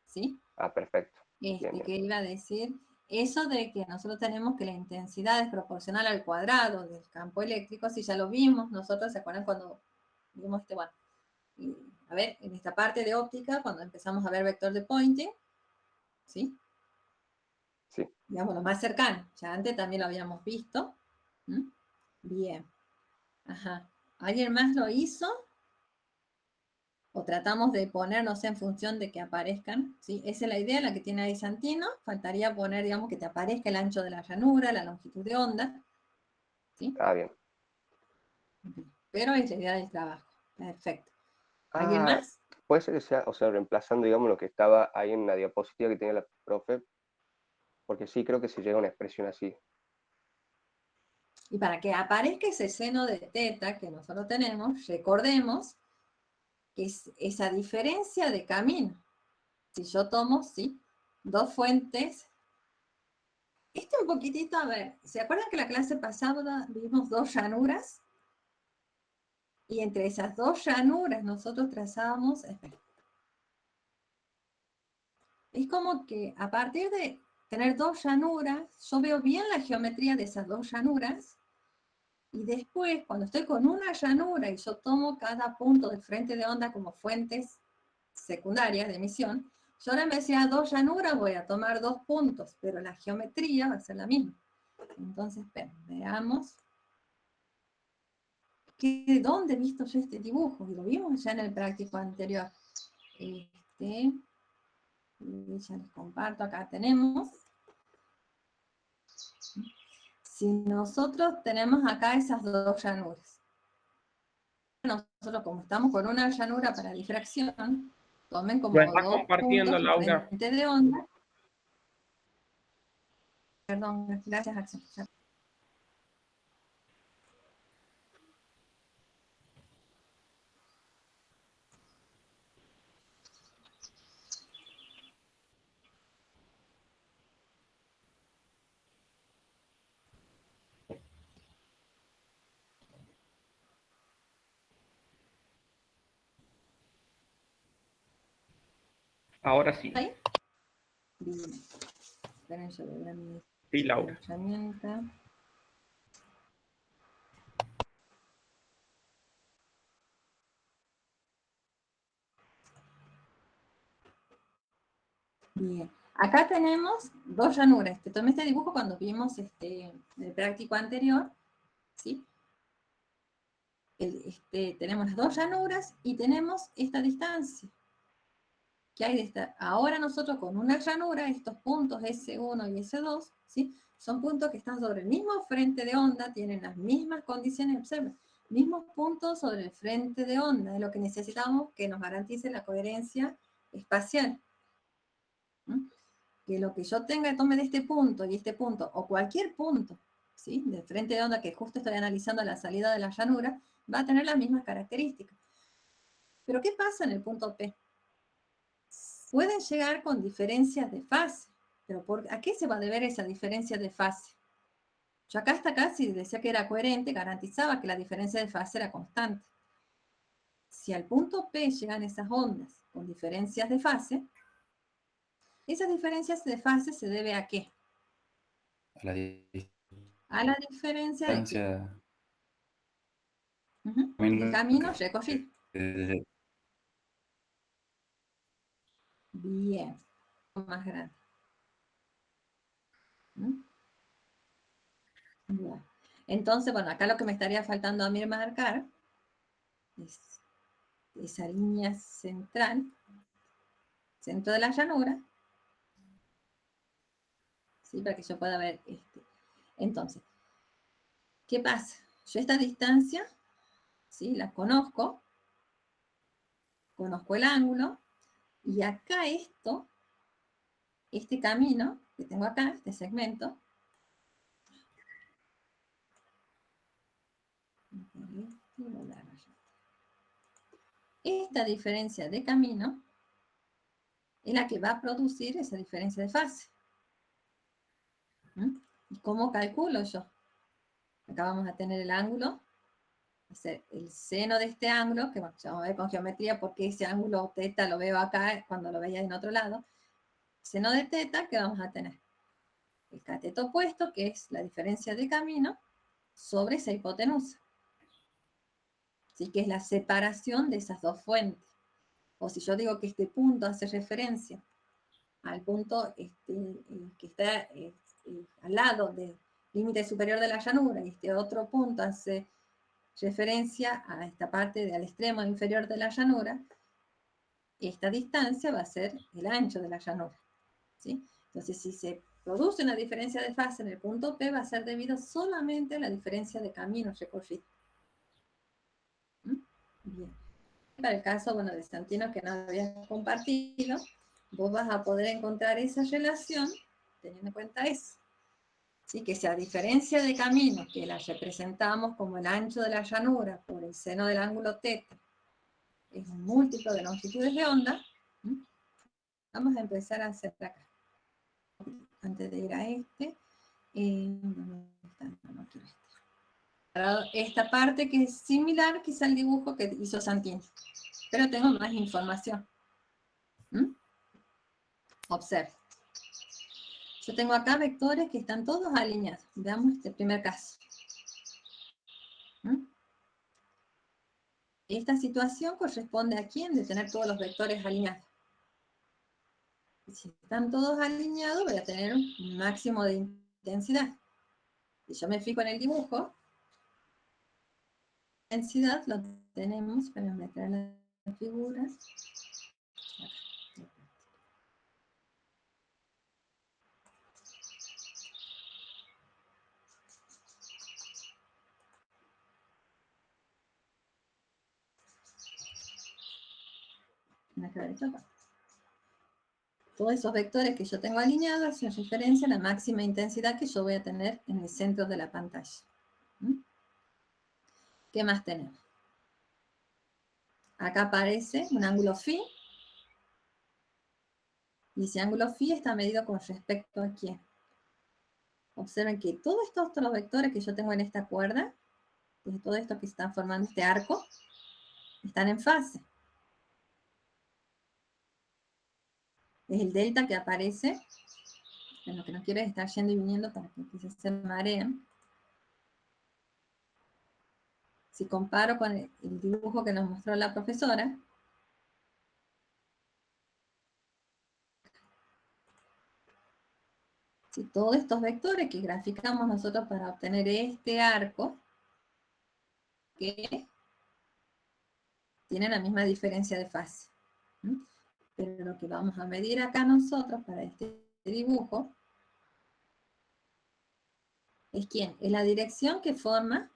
¿sí? Ah, perfecto. Bien, ¿Qué iba a decir? Eso de que nosotros tenemos que la intensidad es proporcional al cuadrado del campo eléctrico, si ya lo vimos nosotros, ¿se acuerdan cuando vimos bueno, a ver, en esta parte de óptica, cuando empezamos a ver vector de Poynting, ¿sí? Sí. Digamos, lo más cercano, ya antes también lo habíamos visto. Bien. Ajá. ¿Alguien más lo hizo? O tratamos de ponernos en función de que aparezcan, ¿sí? Esa es la idea, la que tiene ahí Santino. Faltaría poner, digamos, que te aparezca el ancho de la llanura, la longitud de onda, ¿sí? Ah, bien. Pero es la idea del trabajo. Perfecto. ¿Alguien Ah, más? puede ser que sea, o sea, reemplazando, digamos, lo que estaba ahí en la diapositiva que tenía la profe, porque sí, creo que se llega a una expresión así. Y para que aparezca ese seno de teta que nosotros tenemos, recordemos que es esa diferencia de camino. Si yo tomo, ¿sí? Dos fuentes. Un poquitito, a ver, ¿se acuerdan que la clase pasada vimos dos llanuras? Y entre esas dos llanuras nosotros trazábamos, es como que a partir de tener dos llanuras, yo veo bien la geometría de esas dos llanuras, y después, cuando estoy con una llanura y yo tomo cada punto del frente de onda como fuentes secundarias de emisión, Yo ahora me decía 2 llanuras, voy a tomar 2 puntos, pero la geometría va a ser la misma. Entonces, veamos. ¿Dónde he visto yo este dibujo? Y lo vimos ya en el práctico anterior. Ya les comparto, acá tenemos. Si nosotros tenemos acá esas 2 llanuras, nosotros como estamos con una llanura para difracción, tomen como ¿Lo estás 2 compartiendo, puntos Laura? frente de onda. Perdón, gracias, Axel. Ahora sí. ¿Ahí? Bien. Esperen, yo voy a mi Sí, Laura. herramienta. Bien. Acá tenemos 2 llanuras. Te tomé este dibujo cuando vimos el práctico anterior, ¿sí? Tenemos las 2 llanuras y tenemos esta distancia. Que hay de esta. Ahora nosotros con una llanura, estos puntos S1 y S2, ¿sí? Son puntos que están sobre el mismo frente de onda, tienen las mismas condiciones, observen, mismos puntos sobre el frente de onda, es lo que necesitamos que nos garantice la coherencia espacial. ¿Mm? Que lo que yo tenga, tome de este punto y este punto, o cualquier punto, ¿sí? Del frente de onda que justo estoy analizando la salida de la llanura, va a tener las mismas características. Pero ¿qué pasa en el punto P? Pueden llegar con diferencias de fase, pero ¿a qué se va a deber esa diferencia de fase? Yo hasta acá, si decía que era coherente, garantizaba que la diferencia de fase era constante. Si al punto P llegan esas ondas con diferencias de fase, esas diferencias de fase se debe ¿a qué? A la diferencia de qué? El camino recorrido. Bien, más grande. Bien. Entonces, bueno, acá lo que me estaría faltando a mí marcar es esa línea central, centro de la llanura, ¿sí? Para que yo pueda ver Entonces, ¿qué pasa? Yo esta distancia, ¿sí? La conozco el ángulo, y acá este camino que tengo acá, este segmento, esta diferencia de camino es la que va a producir esa diferencia de fase. ¿Y cómo calculo yo? Acá vamos a tener el ángulo, hacer el seno de este ángulo, que bueno, ya vamos a ver con geometría porque ese ángulo teta lo veo acá cuando lo veía en otro lado. Seno de teta, que vamos a tener el cateto opuesto, que es la diferencia de camino, sobre esa hipotenusa. ¿Sí? Que es la separación de esas dos fuentes. O si yo digo que este punto hace referencia al punto que está al lado del límite superior de la llanura, y este otro punto hace referencia a esta parte al extremo inferior de la llanura, esta distancia va a ser el ancho de la llanura, ¿sí? Entonces, si se produce una diferencia de fase en el punto P, va a ser debido solamente a la diferencia de camino recorrido. Bien. Para el caso, bueno, de Santino, que no había compartido, vos vas a poder encontrar esa relación teniendo en cuenta eso. ¿Sí? Que si a diferencia de camino, que la representamos como el ancho de la llanura por el seno del ángulo teta, es un múltiplo de longitudes de onda, vamos a empezar a hacer acá. Antes de ir a no quiero esta parte que es similar quizá al dibujo que hizo Santino, pero tengo más información. Observe. Yo tengo acá vectores que están todos alineados. Veamos este primer caso. Esta situación corresponde a quién de tener todos los vectores alineados. Si están todos alineados, voy a tener un máximo de intensidad. Si yo me fijo en el dibujo, la intensidad lo tenemos, para meter las figuras. Todos esos vectores que yo tengo alineados hacen referencia a la máxima intensidad que yo voy a tener en el centro de la pantalla. ¿Qué más tenemos? Acá aparece un ángulo phi. Y ese ángulo phi está medido con respecto a quién. Observen que todos estos otros vectores que yo tengo en esta cuerda, todo esto que están formando este arco, están en fase. Es el delta que aparece. Lo que no quiero es estar yendo y viniendo para que quizás se mareen. Si comparo con el dibujo que nos mostró la profesora, si todos estos vectores que graficamos nosotros para obtener este arco, que tienen la misma diferencia de fase. Pero lo que vamos a medir acá nosotros para este dibujo es quién, es la dirección que forma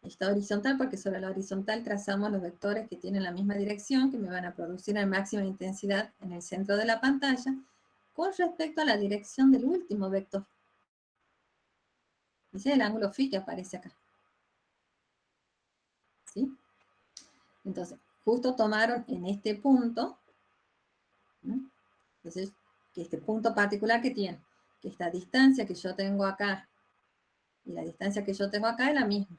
esta horizontal, porque sobre la horizontal trazamos los vectores que tienen la misma dirección, que me van a producir la máxima intensidad en el centro de la pantalla, con respecto a la dirección del último vector. Ese es el ángulo phi que aparece acá. ¿Sí? Entonces, justo tomaron en este punto, ¿no? Entonces, que este punto particular que tiene, que esta distancia que yo tengo acá y la distancia que yo tengo acá es la misma.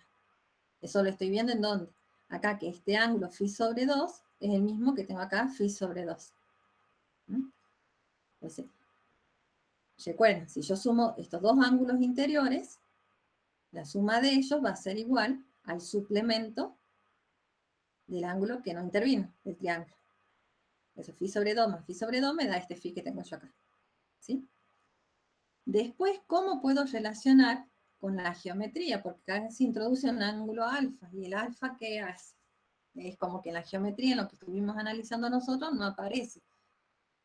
Eso lo estoy viendo en dónde. Acá que este ángulo phi sobre 2 es el mismo que tengo acá phi sobre 2. Entonces, recuerden, si yo sumo estos dos ángulos interiores, la suma de ellos va a ser igual al suplemento del ángulo que no intervino, del triángulo. Eso, phi sobre 2 más phi sobre 2 me da este phi que tengo yo acá. ¿Sí? Después, ¿cómo puedo relacionar con la geometría? Porque acá se introduce un ángulo alfa. ¿Y el alfa qué hace? Es como que en la geometría, en lo que estuvimos analizando nosotros, no aparece.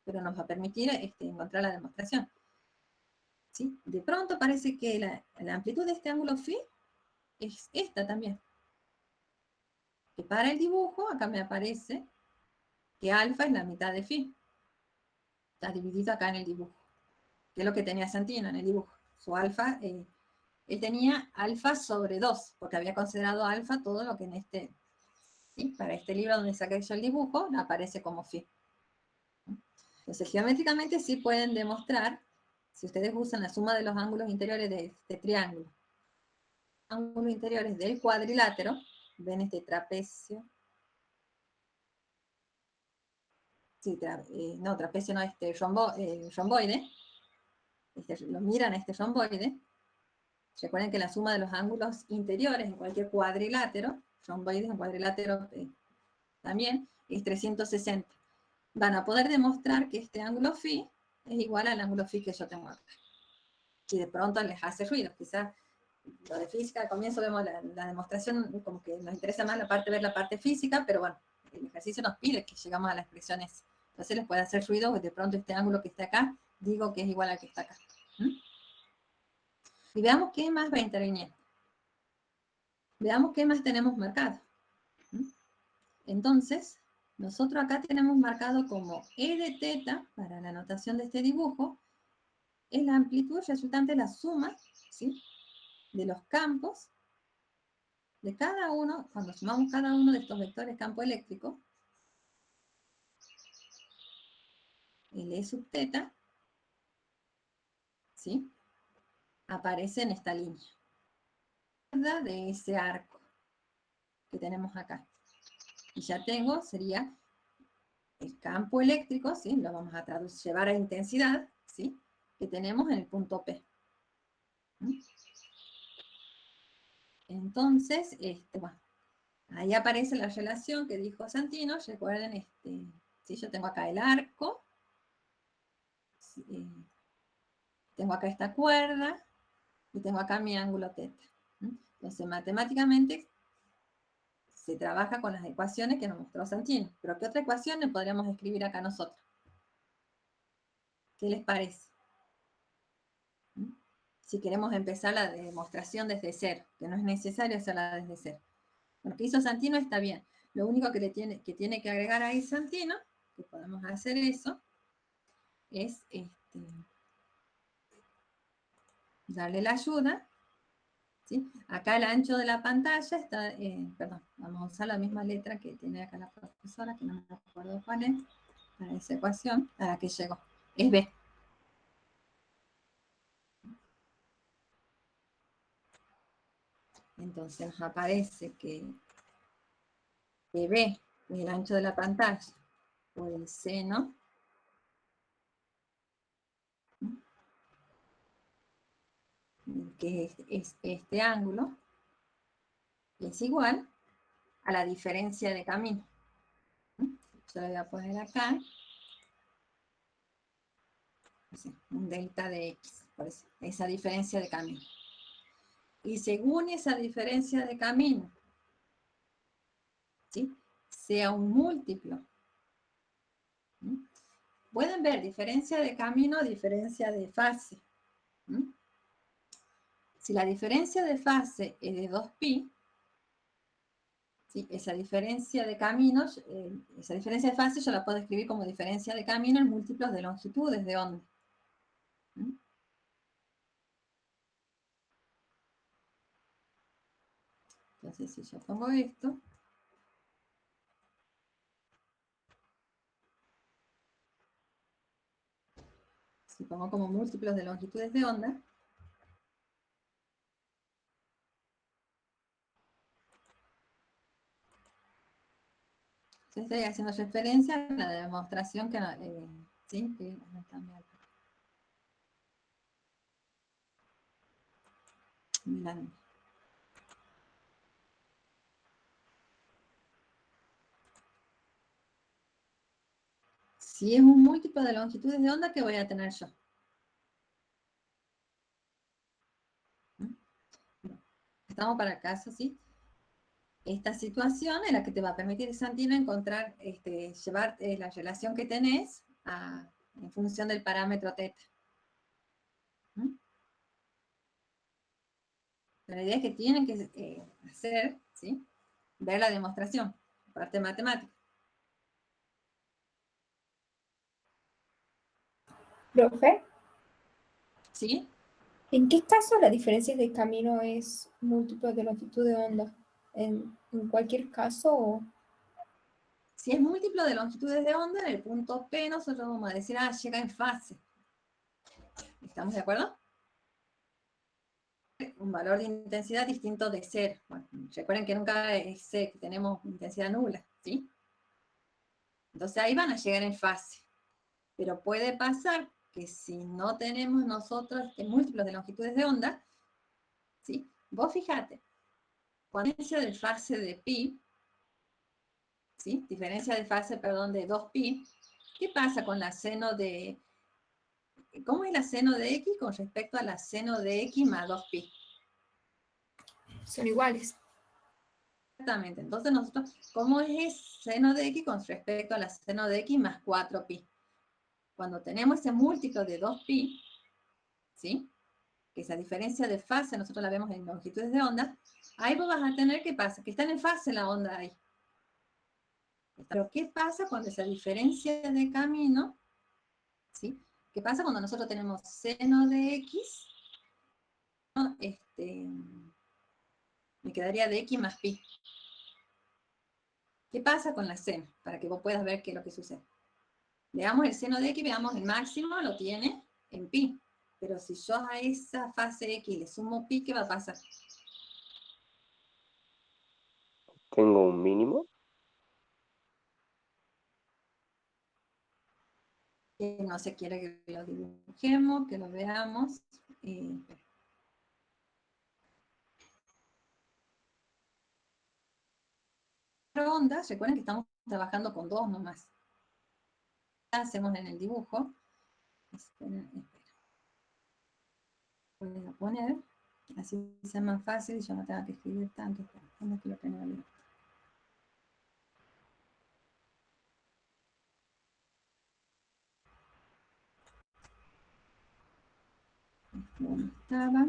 Pero nos va a permitir encontrar la demostración. ¿Sí? De pronto parece que la amplitud de este ángulo phi es esta también. Que para el dibujo, acá me aparece que alfa es la mitad de phi. Está dividido acá en el dibujo. Que es lo que tenía Santino en el dibujo. Su alfa, él tenía alfa sobre 2, porque había considerado alfa todo lo que en este, ¿sí? Para este libro donde saqué yo el dibujo, aparece como phi. Entonces, geométricamente sí pueden demostrar, si ustedes usan la suma de los ángulos interiores de este triángulo, ángulos interiores del cuadrilátero, ven este trapecio, sí, no, trapecio no, romboide, lo miran a este romboide. Recuerden que la suma de los ángulos interiores en cualquier cuadrilátero, romboides en cuadrilátero también, es 360. Van a poder demostrar que este ángulo phi es igual al ángulo phi que yo tengo acá. Si de pronto les hace ruido, quizás lo de física, al comienzo vemos la demostración, como que nos interesa más ver la parte física, pero bueno, el ejercicio nos pide que llegamos a las expresiones. Entonces les puede hacer ruido, porque de pronto este ángulo que está acá, digo que es igual al que está acá. Y veamos qué más va interviniendo. Veamos qué más tenemos marcado. Entonces, nosotros acá tenemos marcado como E de teta, para la notación de este dibujo, es la amplitud resultante de la suma, ¿sí?, de los campos de cada uno, cuando sumamos cada uno de estos vectores campo eléctrico, el E sub teta, ¿sí?, aparece en esta línea de ese arco que tenemos acá. Y ya tengo, sería el campo eléctrico, ¿sí?, lo vamos a llevar a intensidad, ¿sí?, que tenemos en el punto P. Entonces, bueno, ahí aparece la relación que dijo Santino. Recuerden, si yo tengo acá el arco, tengo acá esta cuerda y tengo acá mi ángulo teta. Entonces, matemáticamente se trabaja con las ecuaciones que nos mostró Santino. Pero ¿qué otra ecuación podríamos escribir acá nosotros? ¿Qué les parece? Si queremos empezar la demostración desde cero, que no es necesario hacerla desde cero. Lo que hizo Santino está bien. Lo único que tiene que agregar ahí Santino, que podemos hacer eso, es darle la ayuda. ¿Sí? Acá el ancho de la pantalla está, perdón, vamos a usar la misma letra que tiene acá la profesora, que no me acuerdo cuál es, para esa ecuación, a la que llegó. Es B. Entonces nos aparece que B, el ancho de la pantalla, por el seno, que es este ángulo, es igual a la diferencia de camino. Yo lo voy a poner acá, un delta de X, por eso, esa diferencia de camino. Y según esa diferencia de camino, ¿sí?, sea un múltiplo. Pueden ver diferencia de camino, diferencia de fase. Si la diferencia de fase es de 2pi, ¿sí?, esa diferencia de caminos, esa diferencia de fase yo la puedo escribir como diferencia de camino en múltiplos de longitudes de onda. Entonces, si yo pongo esto, si pongo como múltiplos de longitudes de onda, estoy haciendo referencia a la demostración que, ¿sí?, que también. Mirando. Si es un múltiplo de longitudes de onda, ¿qué voy a tener yo? Estamos para el caso, ¿sí? Esta situación es la que te va a permitir, Santino, encontrar, llevar la relación que tenés en función del parámetro teta. La idea es que tienen que hacer, ¿sí?, ver la demostración, parte matemática. Profe, ¿Sí? ¿en qué caso la diferencia de camino es múltiplo de longitud de onda? ¿En cualquier caso o...? Si es múltiplo de longitudes de onda, en el punto P nosotros vamos a decir, llega en fase. ¿Estamos de acuerdo? Un valor de intensidad distinto de 0. Bueno, recuerden que nunca es que tenemos intensidad nula, ¿sí? Entonces ahí van a llegar en fase. Pero puede pasar que si no tenemos nosotros múltiplos de longitudes de onda, ¿sí? Vos fíjate, cuando diferencia de fase de pi, ¿sí?, diferencia de fase, perdón, de 2pi, ¿qué pasa con la seno de... ¿Cómo es la seno de x con respecto a la seno de x más 2pi? Son iguales. Exactamente. Entonces nosotros, ¿cómo es seno de x con respecto a la seno de x más 4pi? Cuando tenemos ese múltiplo de 2pi, ¿sí?, que esa diferencia de fase nosotros la vemos en longitudes de onda, ahí vos vas a tener, ¿qué pasa? Que están en fase la onda ahí. Pero ¿qué pasa cuando esa diferencia de camino, ¿sí? ¿Qué pasa cuando nosotros tenemos seno de x? Me quedaría de x más pi. ¿Qué pasa con la seno? Para que vos puedas ver qué es lo que sucede. Veamos el seno de x, veamos el máximo, lo tiene en pi. Pero si yo a esa fase x le sumo pi, ¿qué va a pasar? Tengo un mínimo. No se quiere que lo dibujemos, que lo veamos. Ondas, recuerden que estamos trabajando con 2 nomás. Hacemos en el dibujo, Espera. Voy a poner, así sea más fácil y yo no tengo que escribir tanto. ¿Dónde es que lo tengo abierto? ¿Dónde estaba?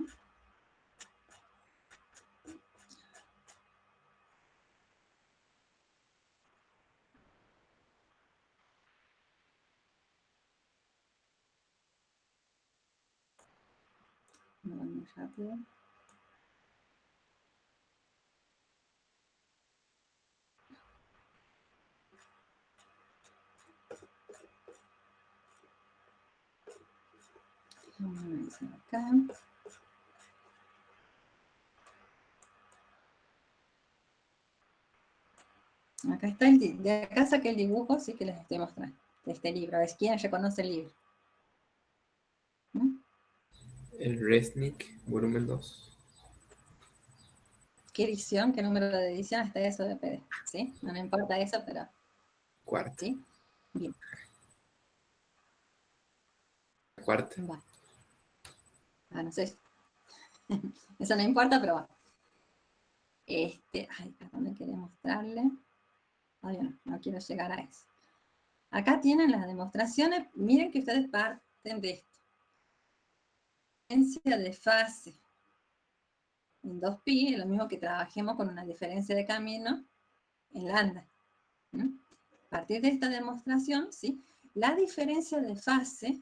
No, muy rápido. Vamos a revisar acá. Acá está de acá saqué el dibujo, sí que les estoy mostrando, de este libro. A ver quién reconoce el libro. ¿Mm? El Resnick, volumen 2. ¿Qué edición? ¿Qué número de edición está eso de PDF? ¿Sí? No me importa eso, pero... Cuarta. ¿Sí? Bien. Cuarta. Va. Ah, no sé. Eso no importa, pero va. Ay, ¿a dónde quería mostrarle? Todavía no quiero llegar a eso. Acá tienen las demostraciones. Miren que ustedes parten de esto. Diferencia de fase en 2pi es lo mismo que trabajemos con una diferencia de camino en lambda. A partir de esta demostración, ¿sí? La diferencia de fase,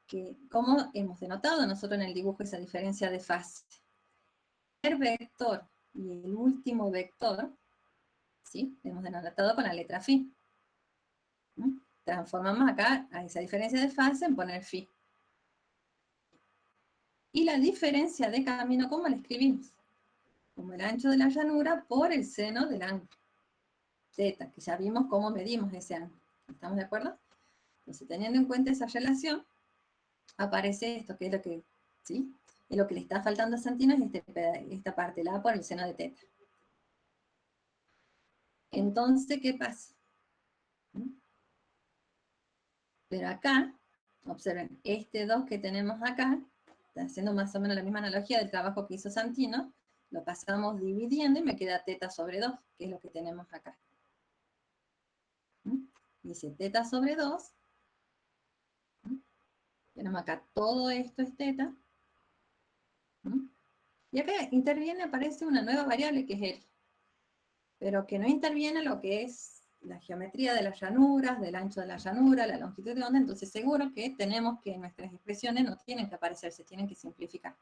que como hemos denotado nosotros en el dibujo esa diferencia de fase, el vector y el último vector, ¿sí? Hemos denotado con la letra phi. Transformamos acá a esa diferencia de fase en poner phi. Y la diferencia de camino, ¿cómo la escribimos? Como el ancho de la llanura por el seno del ángulo. Zeta, que ya vimos cómo medimos ese ángulo. ¿Estamos de acuerdo? Entonces, teniendo en cuenta esa relación, aparece esto, que es lo que, ¿sí? Es lo que le está faltando a Santino, es esta parte, la A por el seno de teta. Entonces, ¿qué pasa? Pero acá, observen, este 2 que tenemos acá, haciendo más o menos la misma analogía del trabajo que hizo Santino, lo pasamos dividiendo y me queda teta sobre 2, que es lo que tenemos acá. Dice teta sobre 2. Tenemos acá todo esto es teta. Y acá interviene, aparece una nueva variable que es L. Pero que no interviene lo que es la geometría de las llanuras, del ancho de la llanura, la longitud de onda. Entonces seguro que tenemos que nuestras expresiones no tienen que aparecer, se tienen que simplificar.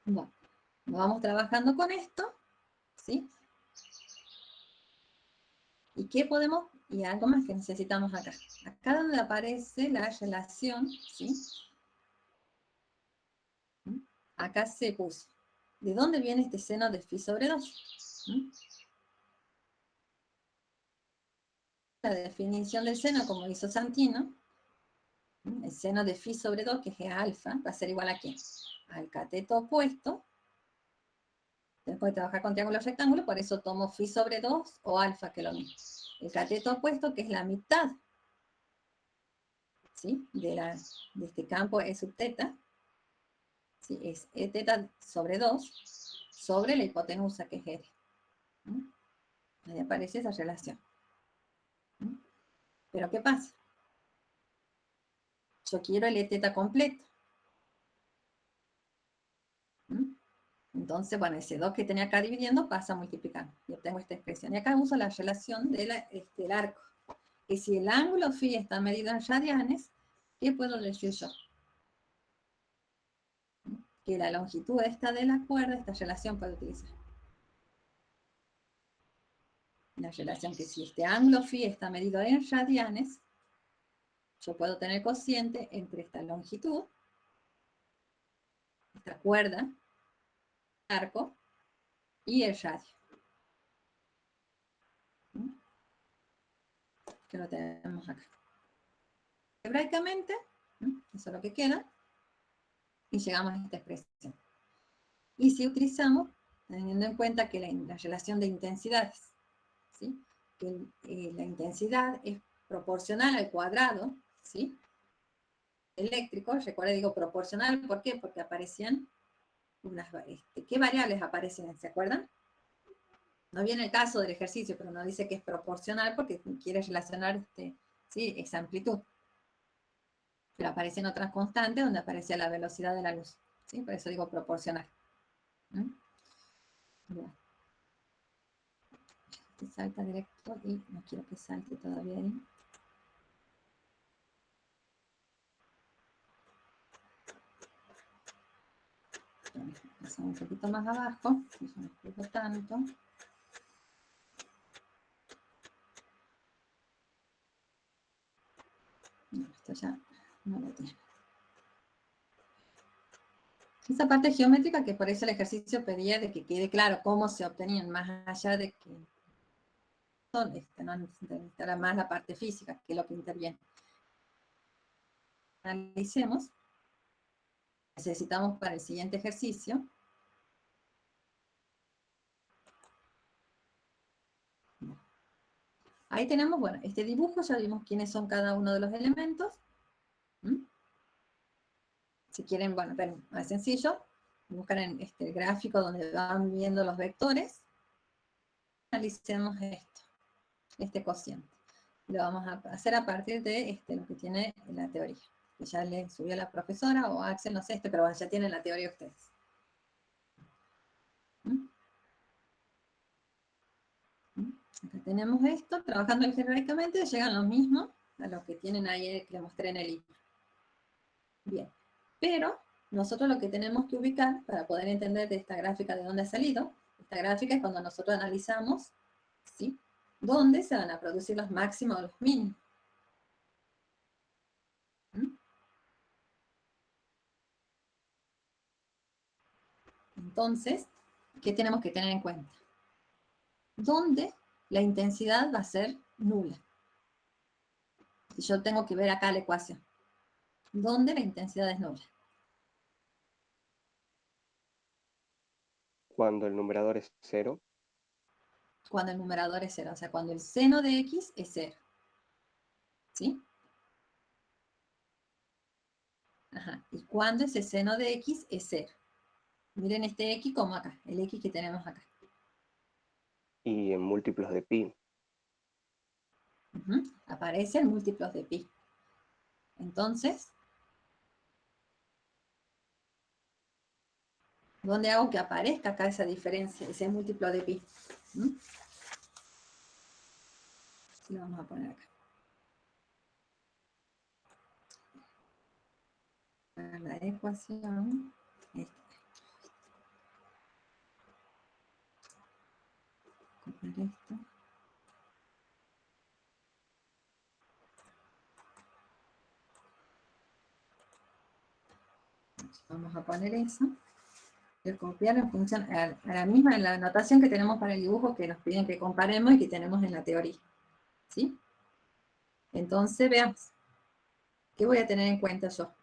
Bueno, vamos trabajando con esto, ¿sí? ¿Y qué podemos? Y algo más que necesitamos acá. Acá donde aparece la relación, ¿sí? Acá se puso. ¿De dónde viene este seno de phi sobre 2? La definición del seno, como hizo Santino, el seno de phi sobre 2, que es alfa, va a ser igual a ¿qué? Al cateto opuesto. Después de trabajar con triángulos rectángulos, por eso tomo phi sobre 2 o alfa, que es lo mismo. El cateto opuesto, que es la mitad, ¿sí? de este campo E sub teta, ¿sí? Es E teta sobre 2 sobre la hipotenusa, que es R. Ahí aparece esa relación. Pero ¿qué pasa? Yo quiero el E teta completo. Entonces, bueno, ese 2 que tenía acá dividiendo pasa a multiplicar. Y obtengo esta expresión. Y acá uso la relación del arco. Y si el ángulo phi está medido en radianes, ¿qué puedo decir yo? Que la longitud esta de la cuerda, esta relación puedo utilizar. La relación que si este ángulo phi está medido en radianes, yo puedo tener cociente entre esta longitud, esta cuerda, arco, y el radio. Que lo tenemos acá. Hebraicamente, eso es lo que queda, y llegamos a esta expresión. Y si utilizamos, teniendo en cuenta que la relación de intensidades, ¿sí? que la intensidad es proporcional al cuadrado, ¿sí? Eléctrico, recuerda, digo proporcional, ¿por qué? Porque aparecían unas, ¿qué variables aparecen? ¿Se acuerdan? No viene el caso del ejercicio, pero no dice que es proporcional porque quiere relacionar, ¿sí? Esa amplitud. Pero aparecen otras constantes donde aparece la velocidad de la luz, ¿sí? Por eso digo proporcional. Bueno. Que salta directo y no quiero que salte todavía ahí. Pasamos un poquito más abajo, no se me explico tanto. No, esto ya no lo tiene. Esa parte geométrica que por eso el ejercicio pedía de que quede claro cómo se obtenían, más allá de que no necesitará más la parte física, que es lo que interviene. Analicemos. Necesitamos para el siguiente ejercicio. Ahí tenemos, bueno, este dibujo, ya vimos quiénes son cada uno de los elementos. Si quieren, bueno, ver más sencillo, buscan en el gráfico donde van viendo los vectores. Analicemos esto, este cociente. Lo vamos a hacer a partir de lo que tiene la teoría. Que ya le subió la profesora o Axel, no sé, pero bueno, ya tienen la teoría ustedes. Acá tenemos esto, trabajando algebraicamente, llegan los mismos a los que tienen ahí que les mostré en el libro. Bien, pero nosotros lo que tenemos que ubicar para poder entender de esta gráfica de dónde ha salido, esta gráfica es cuando nosotros analizamos, ¿sí?, dónde se van a producir los máximos o los mínimos. Entonces, ¿qué tenemos que tener en cuenta? ¿Dónde la intensidad va a ser nula? Si yo tengo que ver acá la ecuación. ¿Dónde la intensidad es nula? Cuando el numerador es 0. Cuando el numerador es 0, o sea, cuando el seno de x es 0. ¿Sí? Ajá. ¿Y cuando ese seno de x es 0? Miren este x como acá, el x que tenemos acá. Y en múltiplos de pi. Aparecen múltiplos de pi. Entonces, ¿dónde hago que aparezca acá esa diferencia, ese múltiplo de pi? Lo vamos a poner acá. La ecuación. Copiar esto. Vamos a poner eso. El copiar en función a la misma, en la anotación que tenemos para el dibujo que nos piden que comparemos y que tenemos en la teoría. ¿Sí? Entonces, veamos. ¿Qué voy a tener en cuenta yo?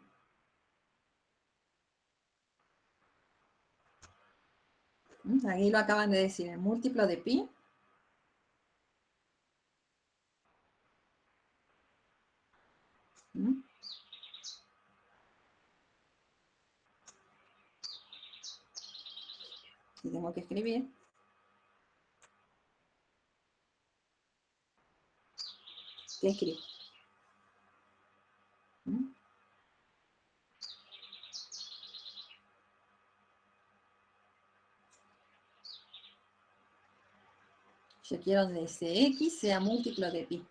Aquí lo acaban de decir, el múltiplo de pi. Y tengo que escribir. ¿Qué escribo? Yo quiero que ese x sea múltiplo de pi.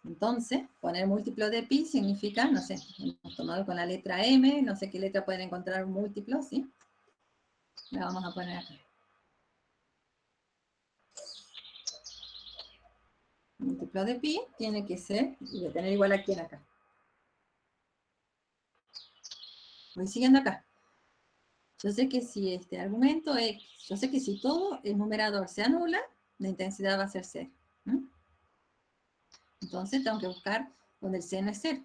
Entonces, poner múltiplo de pi significa, no sé, hemos tomado con la letra m, no sé qué letra pueden encontrar un múltiplo, ¿sí? La vamos a poner acá. Múltiplo de pi tiene que ser, y voy a tener igual a quién acá. Voy siguiendo acá. Yo sé que si este argumento es, yo sé que si todo el numerador se anula, la intensidad va a ser 0. Entonces tengo que buscar donde el seno es 0,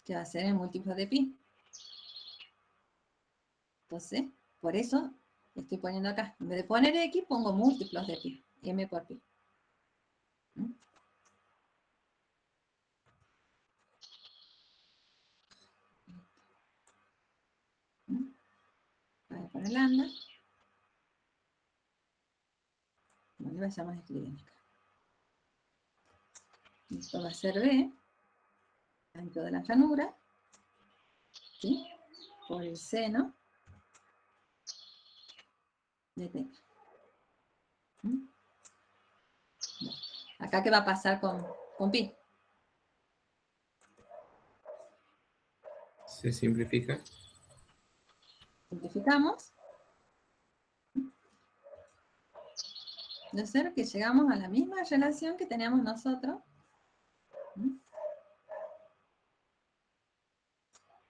que va a ser el múltiplo de pi. Entonces, por eso estoy poniendo acá, en vez de poner x, pongo múltiplos de pi, m por pi. ¿Mm? Vale, para el lambda. Bueno, vayamos escribiendo acá. Esto va a ser B, dentro de la llanura, ¿sí? Por el seno de teta. ¿Mm? Acá, ¿qué va a pasar con pi? Se simplifica. Simplificamos. De ser que llegamos a la misma relación que teníamos nosotros. ¿Mm?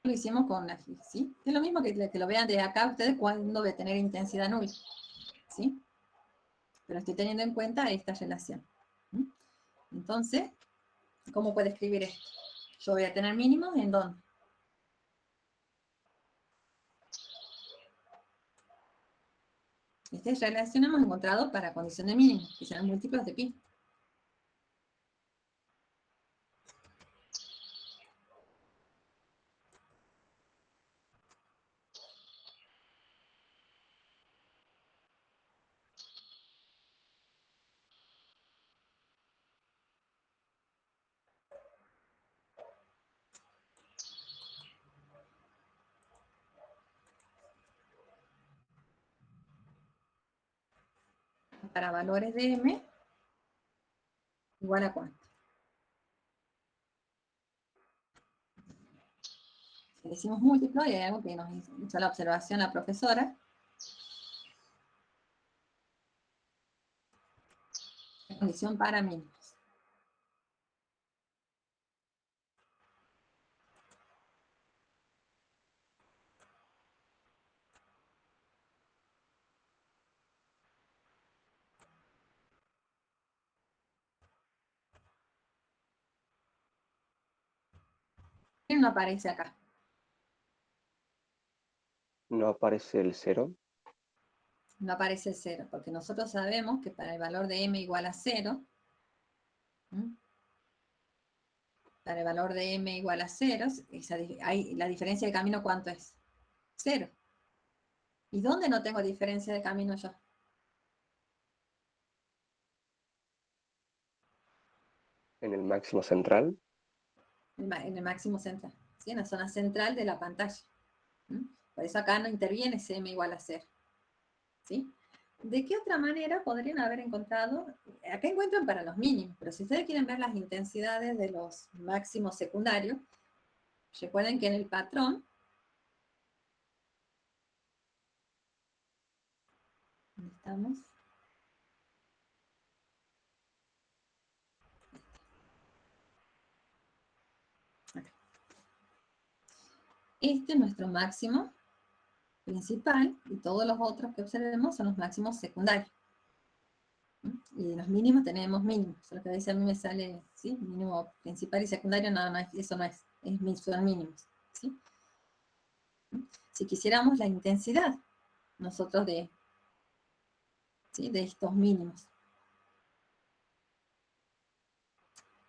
Lo hicimos con la G, ¿sí? Es lo mismo que lo vean desde acá ustedes cuando de tener intensidad nula, ¿sí? Pero estoy teniendo en cuenta esta relación. ¿Mm? Entonces, ¿cómo puedo escribir esto? Yo voy a tener mínimos ¿en dónde? Esta relación hemos encontrado para condición de mínimo, que serán múltiplos de pi. Para valores de m, igual a cuánto. Si decimos múltiplo, y hay algo que nos hizo la observación la profesora, la condición para mínimos. ¿Quién no aparece acá? No aparece el 0. No aparece el 0, porque nosotros sabemos que para el valor de m igual a 0, ¿m? Para el valor de m igual a 0, la diferencia de camino, ¿cuánto es? 0. ¿Y dónde no tengo diferencia de camino yo? En el máximo central. En el máximo central, ¿sí? En la zona central de la pantalla. ¿M? Por eso acá no interviene ese m igual a 0. ¿Sí? ¿De qué otra manera podrían haber encontrado? Acá encuentran para los mínimos, pero si ustedes quieren ver las intensidades de los máximos secundarios, recuerden que en el patrón, ¿dónde estamos? Acá. Este es nuestro máximo principal y todos los otros que observemos son los máximos secundarios. Y en los mínimos tenemos mínimos. Solo que a veces a mí me sale, ¿sí? Mínimo principal y secundario, no, eso no es, son mínimos, ¿sí? Si quisiéramos la intensidad, nosotros ¿sí? De estos mínimos,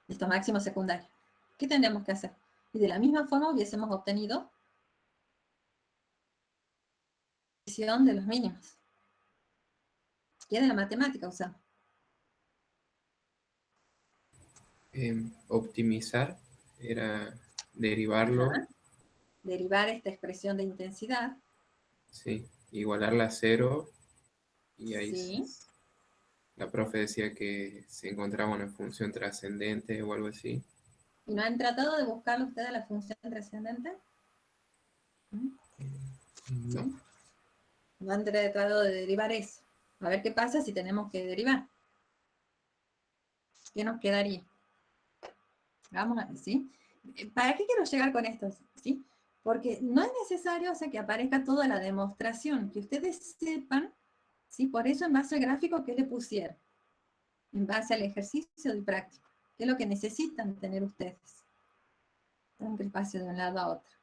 de estos máximos secundarios, ¿qué tendríamos que hacer? Y de la misma forma hubiésemos obtenido la división de los mínimos. ¿Qué de la matemática usamos? Optimizar era derivarlo. Ajá. Derivar esta expresión de intensidad. Sí, igualarla a 0 y ahí Sí. la profe decía que se encontraba una función trascendente o algo así. ¿Y no han tratado de buscarle ustedes la función trascendente? No. ¿Sí? No han tratado de derivar eso. A ver qué pasa si tenemos que derivar. ¿Qué nos quedaría? Vamos a ver, ¿sí? ¿Para qué quiero llegar con esto? ¿Sí? Porque no es necesario, o sea, que aparezca toda la demostración, que ustedes sepan, ¿sí? Por eso en base al gráfico que le pusieron, en base al ejercicio de práctico, que es lo que necesitan tener ustedes. Un espacio de un lado a otro.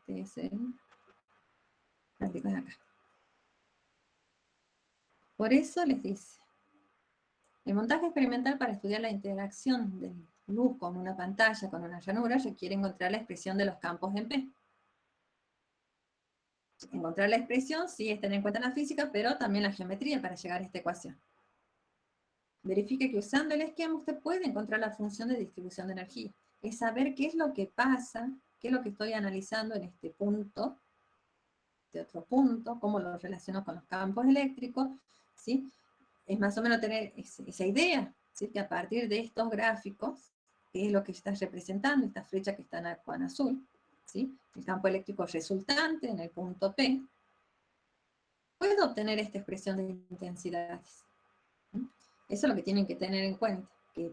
Este es el práctico de acá. Por eso les dice, El montaje experimental para estudiar la interacción de luz con una pantalla, con una llanura, requiere encontrar la expresión de los campos en P. Encontrar la expresión sí es tener en cuenta la física, pero también la geometría para llegar a esta ecuación. Verifique que usando el esquema usted puede encontrar la función de distribución de energía. Es saber qué es lo que pasa, qué es lo que estoy analizando en este punto, de otro punto, cómo lo relaciono con los campos eléctricos, ¿sí? Es más o menos tener esa idea, ¿sí? Que a partir de estos gráficos, que es lo que está representando, esta flecha que está en azul, ¿sí? El campo eléctrico resultante en el punto P, puedo obtener esta expresión de intensidades. ¿Sí? Eso es lo que tienen que tener en cuenta, que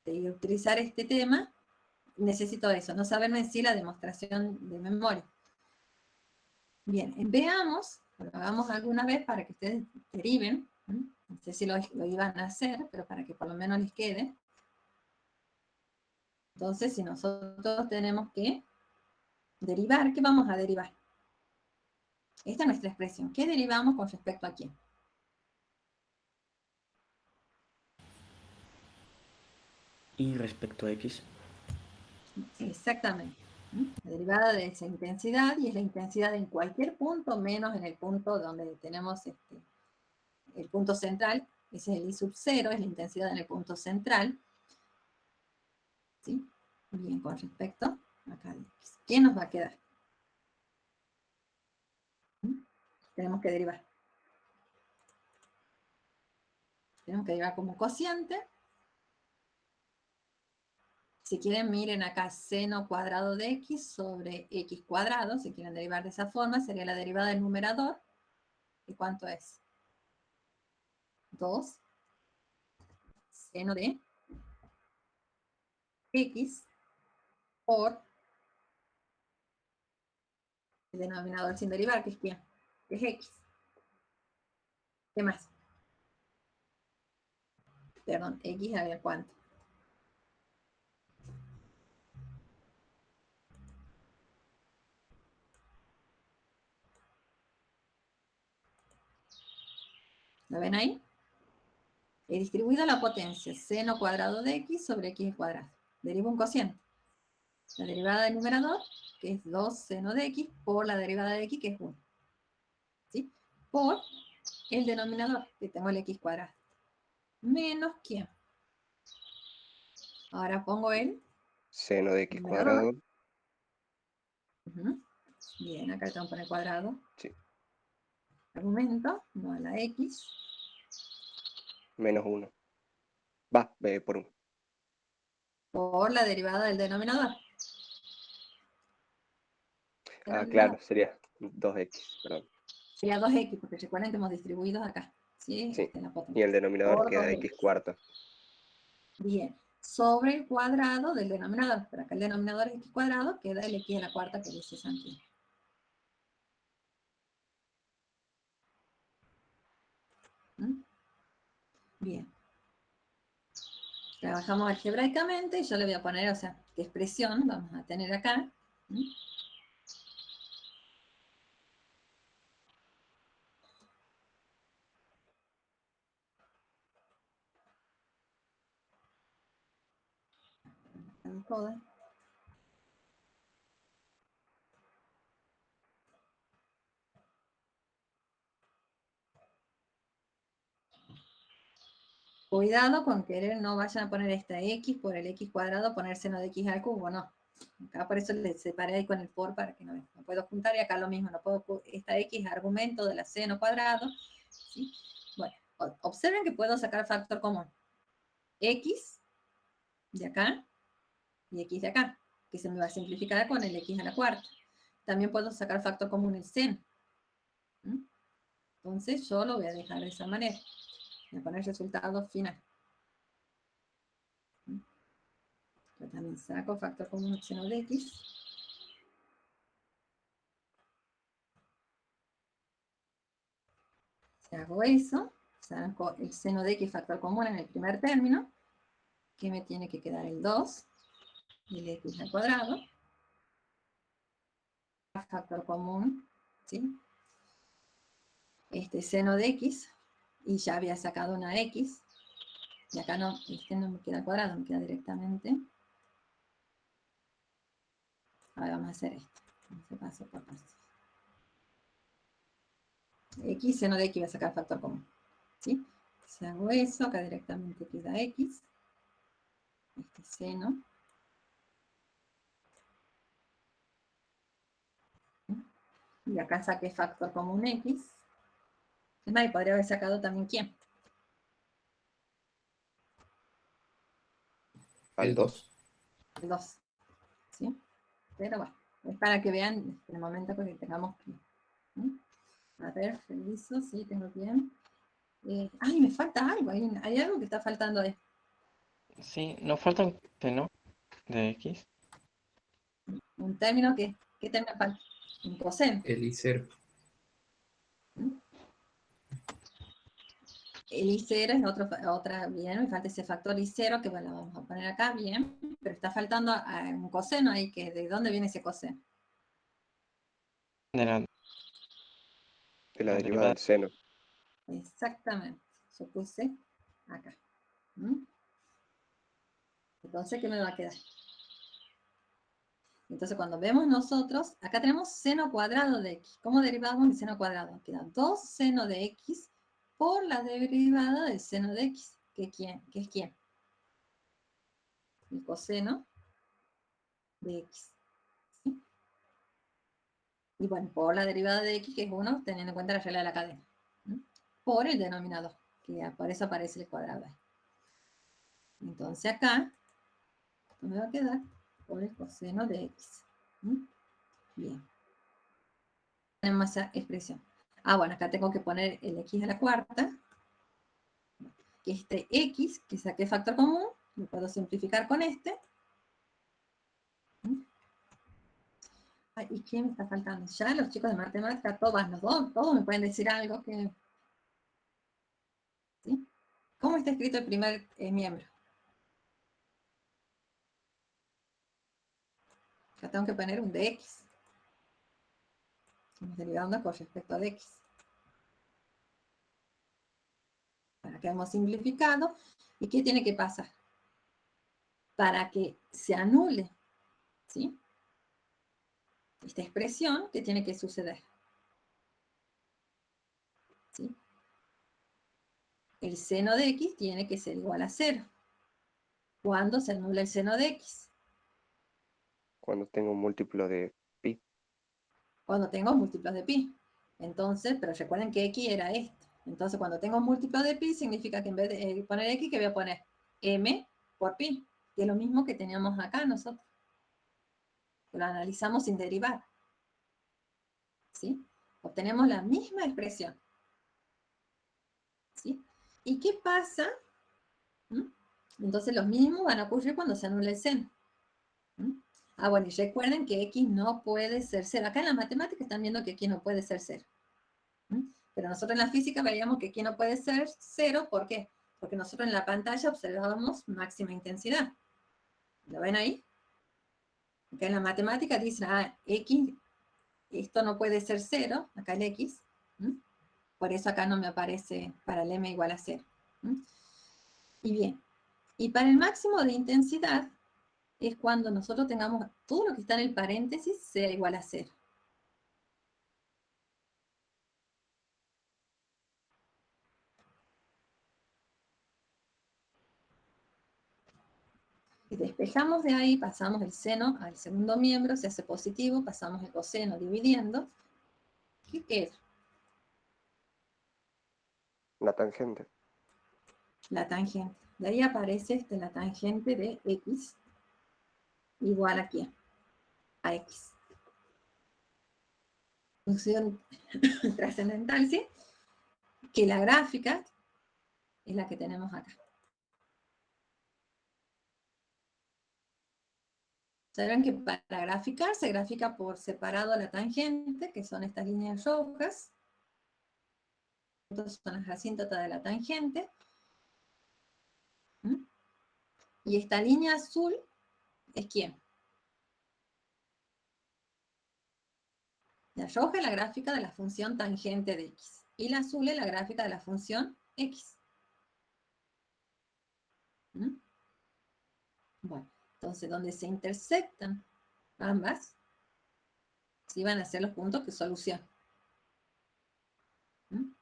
de utilizar este tema, necesito eso, no saberme en sí la demostración de memoria. Bien, veamos, lo hagamos alguna vez para que ustedes deriven, no sé si lo iban a hacer, pero para que por lo menos les quede. Entonces, si nosotros tenemos que derivar, ¿qué vamos a derivar? Esta es nuestra expresión. ¿Qué derivamos con respecto a quién? Y respecto a X. Exactamente. La derivada de esa intensidad, y es la intensidad en cualquier punto, menos en el punto donde tenemos el punto central, ese es el I sub 0, es la intensidad en el punto central. ¿Sí? Bien, con respecto acá de X. ¿Qué nos va a quedar? Tenemos que derivar. Tenemos que derivar como cociente. Si quieren, miren acá, seno cuadrado de X sobre X cuadrado, si quieren derivar de esa forma, sería la derivada del numerador. ¿Y cuánto es? 2 seno de X por el denominador sin derivar, que es ¿quién? Que es X. ¿Qué más? Perdón, X, a ver cuánto. ¿Lo ven ahí? He distribuido la potencia seno cuadrado de X sobre X cuadrado. Derivo un cociente. La derivada del numerador, que es 2 seno de X, por la derivada de X, que es 1. ¿Sí? Por el denominador, que tengo el X cuadrado. Menos ¿quién? Ahora pongo el Seno de X numerador. cuadrado. Bien, acá tengo que poner cuadrado. Sí. Argumento, no a la X. Menos 1. Va, por 1. Por la derivada del denominador. Ah, claro, sería 2x, perdón. Sería 2x, porque recuerden que hemos distribuido acá. ¿Sí? Sí. La Y el denominador por queda 2x. x cuarto. Bien. Sobre el cuadrado del denominador. Pero acá el denominador es x cuadrado, queda el x a la cuarta que dice Santiago. Bien. Trabajamos algebraicamente y yo le voy a poner, o sea, qué expresión vamos a tener acá. Todas. Cuidado con querer, no vayan a poner esta x por el x cuadrado, poner seno de x al cubo, no. Acá por eso le separé ahí con el por para que no puedo juntar, y acá lo mismo, no puedo, esta x es argumento de la seno cuadrado. ¿Sí? Bueno, observen que puedo sacar factor común. X de acá y x de acá, que se me va a simplificar con el x a la cuarta. También puedo sacar factor común el seno. Entonces yo lo voy a dejar de esa manera. Voy a poner resultado final. Yo también saco factor común el seno de x. Si hago eso, saco el seno de x factor común en el primer término, que me tiene que quedar el 2, y el x al cuadrado, factor común, ¿sí? Este seno de x, y ya había sacado una X, y acá no, este no me queda cuadrado, me queda directamente. Ahora vamos a hacer esto, vamos a paso por paso. X, seno de X, voy a sacar factor común, ¿sí? Si hago eso, acá directamente queda X, este seno. Y acá saqué factor común X. Y podría haber sacado también ¿quién? Al 2. El 2. ¿Sí? Pero bueno, es para que vean en el momento que tengamos que... ¿sí? A ver, reviso, sí, tengo bien. Ay, me falta algo, hay algo que está faltando ahí. Sí, nos falta un seno de X. Un término que, ¿qué término falta? Un coseno. El I0. El I0 es otra, bien, me falta ese factor I0 que bueno, vamos a poner acá, bien, pero está faltando un coseno ahí, que ¿de dónde viene ese coseno? De la, De la derivada del seno. Exactamente, yo puse acá. ¿Mm? Entonces, ¿qué me va a quedar? Entonces, cuando vemos nosotros, acá tenemos seno cuadrado de x. ¿Cómo derivamos el seno cuadrado? Queda 2 seno de x por la derivada del seno de x. ¿Que es quién? El coseno de x. ¿Sí? Y bueno, por la derivada de x, que es 1, teniendo en cuenta la regla de la cadena. ¿Mm? Por el denominador, que por eso aparece el cuadrado ahí. Entonces acá, esto me va a quedar por el coseno de x. ¿Mm? Bien. Tenemos esa expresión. Ah, bueno, acá tengo que poner el x a la cuarta, que este x, que saqué factor común, lo puedo simplificar con este. Ay, ¿y qué me está faltando? Ya los chicos de matemática, todos me pueden decir algo que... ¿Sí? ¿Cómo está escrito el primer miembro? Acá tengo que poner un dx. Estamos derivando con respecto a dx. Para que hemos simplificado. ¿Y qué tiene que pasar? Para que se anule, ¿sí? Esta expresión, ¿qué tiene que suceder? ¿Sí? El seno de x tiene que ser igual a 0. ¿Cuándo se anula el seno de x? Cuando tengo un múltiplo de pi. Cuando tengo múltiplos de pi. Entonces, pero recuerden que x era esto. Entonces, cuando tengo múltiplo de pi, significa que en vez de poner x, que voy a poner m por pi, que es lo mismo que teníamos acá nosotros. Lo analizamos sin derivar. ¿Sí? Obtenemos la misma expresión. ¿Sí? ¿Y qué pasa? ¿Mm? Entonces, los mismos van a ocurrir cuando se anula el seno. ¿Mm? Ah, bueno, y recuerden que x no puede ser 0. Acá en la matemática están viendo que x no puede ser 0. Pero nosotros en la física veíamos que aquí no puede ser 0, ¿por qué? Porque nosotros en la pantalla observábamos máxima intensidad. ¿Lo ven ahí? Acá en la matemática dicen, x, esto no puede ser 0, acá el x, por eso acá no me aparece para el m igual a 0. Y bien, y para el máximo de intensidad es cuando nosotros tengamos todo lo que está en el paréntesis sea igual a 0. Y despejamos de ahí, pasamos el seno al segundo miembro, se hace positivo, pasamos el coseno dividiendo. ¿Qué queda? La tangente. La tangente. De ahí aparece la tangente de x igual a ¿quién? A x. Función trascendental, ¿sí? Que la gráfica es la que tenemos acá. Saben que para graficar se grafica por separado la tangente, que son estas líneas rojas. Estas son las asíntotas de la tangente. Y esta línea azul es ¿quién? La roja es la gráfica de la función tangente de x. Y la azul es la gráfica de la función X. ¿Mm? Bueno, entonces donde se intersectan ambas, sí van a ser los puntos que solucionan. ¿Mm?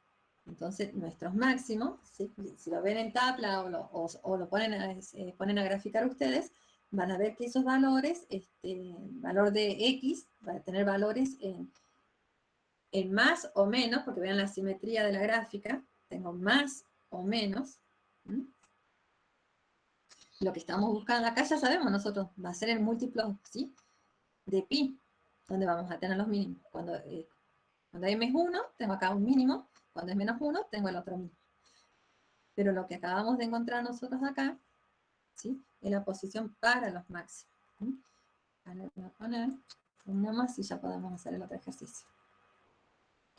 Entonces, nuestros máximos, ¿sí? Si lo ven en tabla o lo ponen a graficar ustedes, van a ver que esos valores, el valor de X va a tener valores en más o menos, porque vean la simetría de la gráfica, tengo más o menos. ¿Mm? Lo que estamos buscando acá ya sabemos nosotros, va a ser el múltiplo, ¿sí?, de pi, donde vamos a tener los mínimos. Cuando hay más 1, tengo acá un mínimo, cuando es menos 1, tengo el otro mínimo. Pero lo que acabamos de encontrar nosotros acá, ¿sí?, es la posición para los máximos. ¿Sí? Ahora voy a poner una más y ya podemos hacer el otro ejercicio.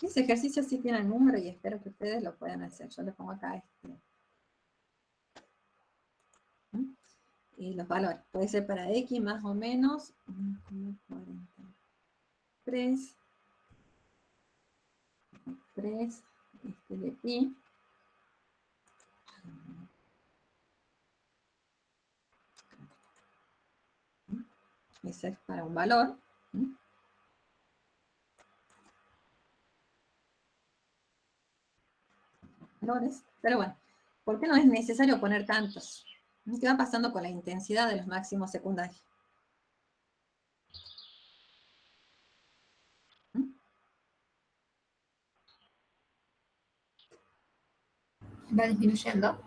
Ese ejercicio sí tiene el número y espero que ustedes lo puedan hacer. Yo le pongo acá ¿sí? Y los valores. Puede ser para X más o menos 1,43 de pi. Ese es para un valor. Valores. Pero bueno, ¿por qué no es necesario poner tantos? ¿Qué va pasando con la intensidad de los máximos secundarios? Va disminuyendo.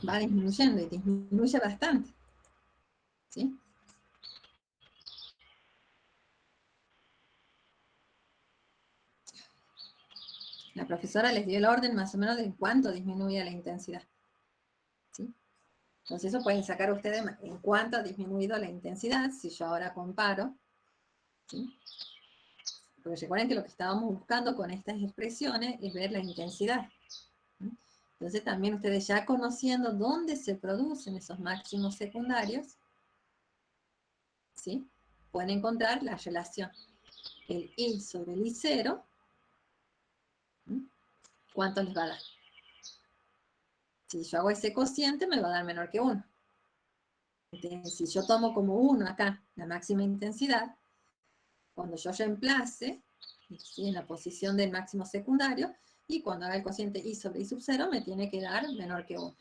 Va disminuyendo y disminuye bastante. ¿Sí? La profesora les dio el orden más o menos de cuánto disminuye la intensidad. ¿Sí? Entonces eso pueden sacar ustedes en cuánto ha disminuido la intensidad, si yo ahora comparo. ¿Sí? Porque recuerden que lo que estábamos buscando con estas expresiones es ver la intensidad. ¿Sí? Entonces también ustedes ya conociendo dónde se producen esos máximos secundarios, ¿sí?, pueden encontrar la relación. El I sobre el I0, ¿sí?, ¿cuánto les va a dar? Si yo hago ese cociente, me va a dar menor que 1. Entonces, si yo tomo como 1 acá la máxima intensidad, cuando yo reemplace, ¿sí?, en la posición del máximo secundario, y cuando haga el cociente I sobre I sub 0, me tiene que dar menor que 1.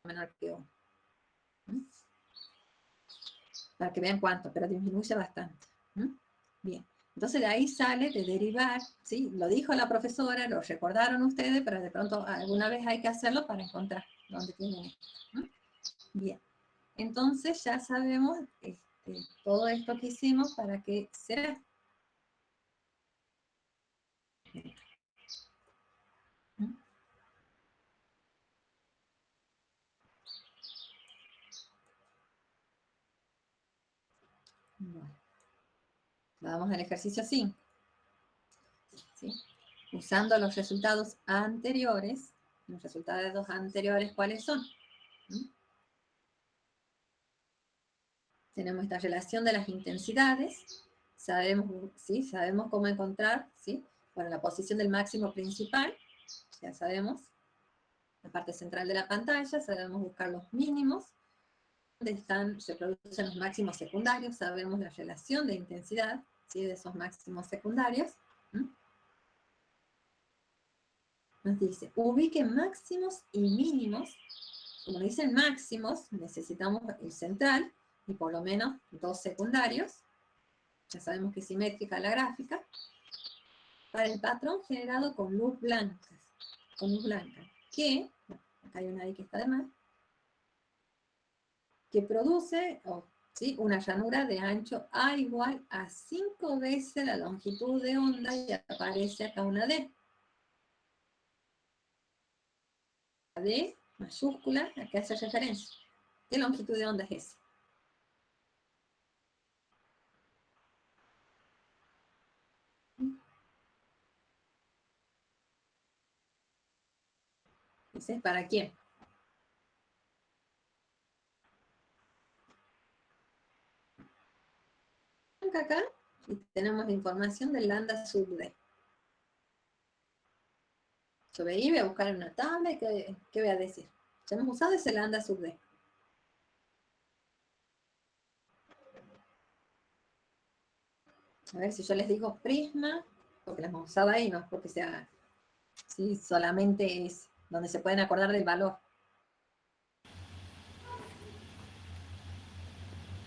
Menor que 1. ¿Mm? Para que vean cuánto, pero disminuye bastante. ¿Mm? Bien. Entonces de ahí sale de derivar, ¿sí? Lo dijo la profesora, lo recordaron ustedes, pero de pronto alguna vez hay que hacerlo para encontrar dónde tienen esto. Bien. Entonces ya sabemos todo esto que hicimos para qué será. Bueno. Vamos al ejercicio 5. ¿Sí? Usando los resultados anteriores, los resultados anteriores, ¿cuáles son? Tenemos esta relación de las intensidades, sabemos, ¿sí?, sabemos cómo encontrar, ¿sí?, bueno, la posición del máximo principal, ya sabemos, la parte central de la pantalla, sabemos buscar los mínimos, donde se producen los máximos secundarios, sabemos la relación de intensidad, ¿sí?, de esos máximos secundarios. Nos dice, ubique máximos y mínimos. Como dicen máximos, necesitamos el central y por lo menos 2 secundarios. Ya sabemos que es simétrica la gráfica. Para el patrón generado con luz blanca. Que, acá hay una I que está de más, que produce ¿sí?, una llanura de ancho A igual a 5 veces la longitud de onda y aparece acá una D. La D mayúscula, ¿a qué hace referencia? ¿Qué longitud de onda es esa? ¿Ese es para quién? Acá y tenemos la información del lambda sub D. Yo veía y voy a buscar en una tabla y ¿qué voy a decir? Ya hemos usado ese lambda sub d. A ver si yo les digo prisma, porque la hemos usado ahí, no es porque sea, sí, solamente es donde se pueden acordar del valor.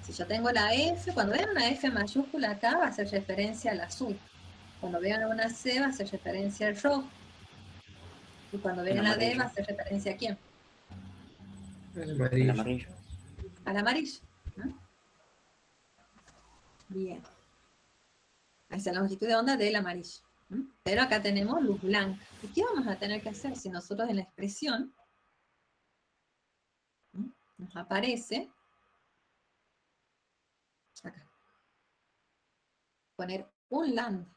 Si yo tengo la F, cuando vean una F mayúscula acá va a hacer referencia al azul. Cuando vean una C va a hacer referencia al rojo. Y cuando vean la D va a hacer referencia ¿a quién? El El amarillo. amarillo. Al amarillo. ¿No? Bien. Esa es la longitud de onda del amarillo. ¿Mm? Pero acá tenemos luz blanca. ¿Y qué vamos a tener que hacer si nosotros en la expresión nos aparece acá? Poner un lambda.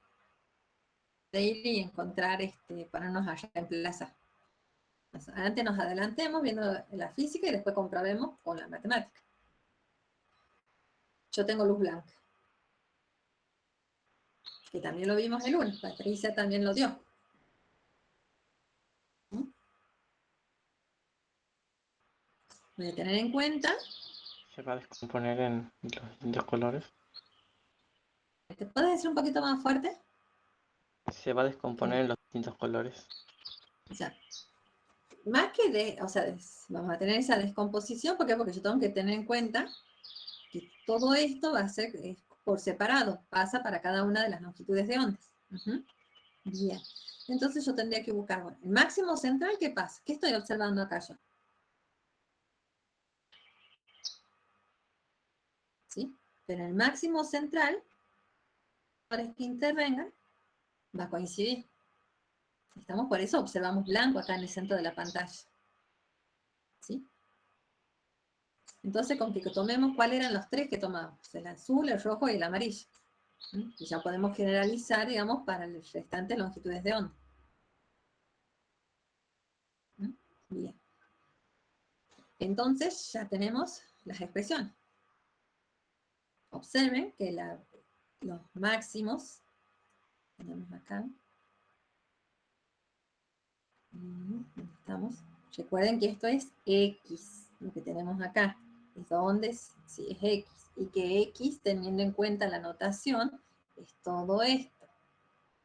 De ir y encontrar, ponernos a reemplazar. Antes nos adelantemos viendo la física y después comprobemos con la matemática. Yo tengo luz blanca. Que también lo vimos el lunes. Patricia también lo dio. Voy a tener en cuenta. Se va a descomponer en los distintos colores. ¿Te puedes decir un poquito más fuerte? Se va a descomponer en los distintos colores. O sea, más que vamos a tener esa descomposición, ¿por qué? Porque yo tengo que tener en cuenta que todo esto va a ser por separado, pasa para cada una de las longitudes de ondas. Bien, entonces yo tendría que buscar, bueno, el máximo central, ¿qué pasa? ¿Qué estoy observando acá yo? ¿Sí? Pero el máximo central, para que intervengan, va a coincidir. ¿Estamos? Por eso observamos blanco acá en el centro de la pantalla. ¿Sí? Entonces, con que tomemos cuáles eran los tres que tomamos, el azul, el rojo y el amarillo. Y ya podemos generalizar, digamos, para las restantes longitudes de onda. Bien. Entonces, ya tenemos las expresiones. Observen que los máximos, tenemos acá, ¿dónde estamos? Recuerden que esto es X, lo que tenemos acá. ¿Es dónde? Sí, es X. Y que X, teniendo en cuenta la notación, es todo esto.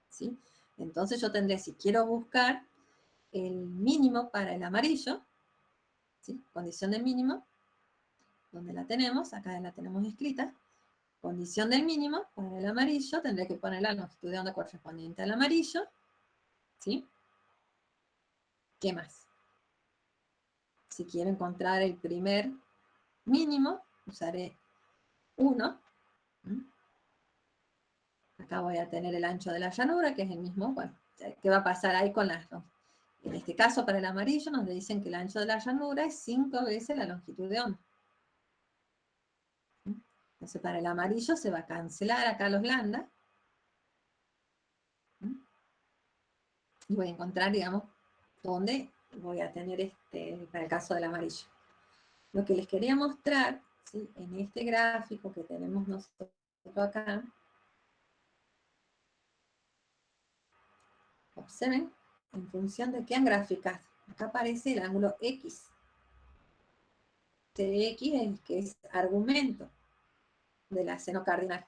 ¿Sí? Entonces yo tendré, si quiero buscar el mínimo para el amarillo, ¿sí? Condición de mínimo, ¿dónde la tenemos? Acá la tenemos escrita. Condición del mínimo para el amarillo, tendré que poner la longitud de onda correspondiente al amarillo. ¿Sí? ¿Qué más? Si quiero encontrar el primer mínimo, usaré 1. Acá voy a tener el ancho de la llanura, que es el mismo. Bueno, ¿qué va a pasar ahí con las dos? En este caso, para el amarillo, nos dicen que el ancho de la llanura es 5 veces la longitud de onda. Entonces, para el amarillo se va a cancelar acá los lambda. Y voy a encontrar, digamos, dónde voy a tener para el caso del amarillo. Lo que les quería mostrar, ¿sí? En este gráfico que tenemos nosotros acá, observen, en función de qué han graficado. Acá aparece el ángulo X. Este X es el que es argumento de la seno cardinal.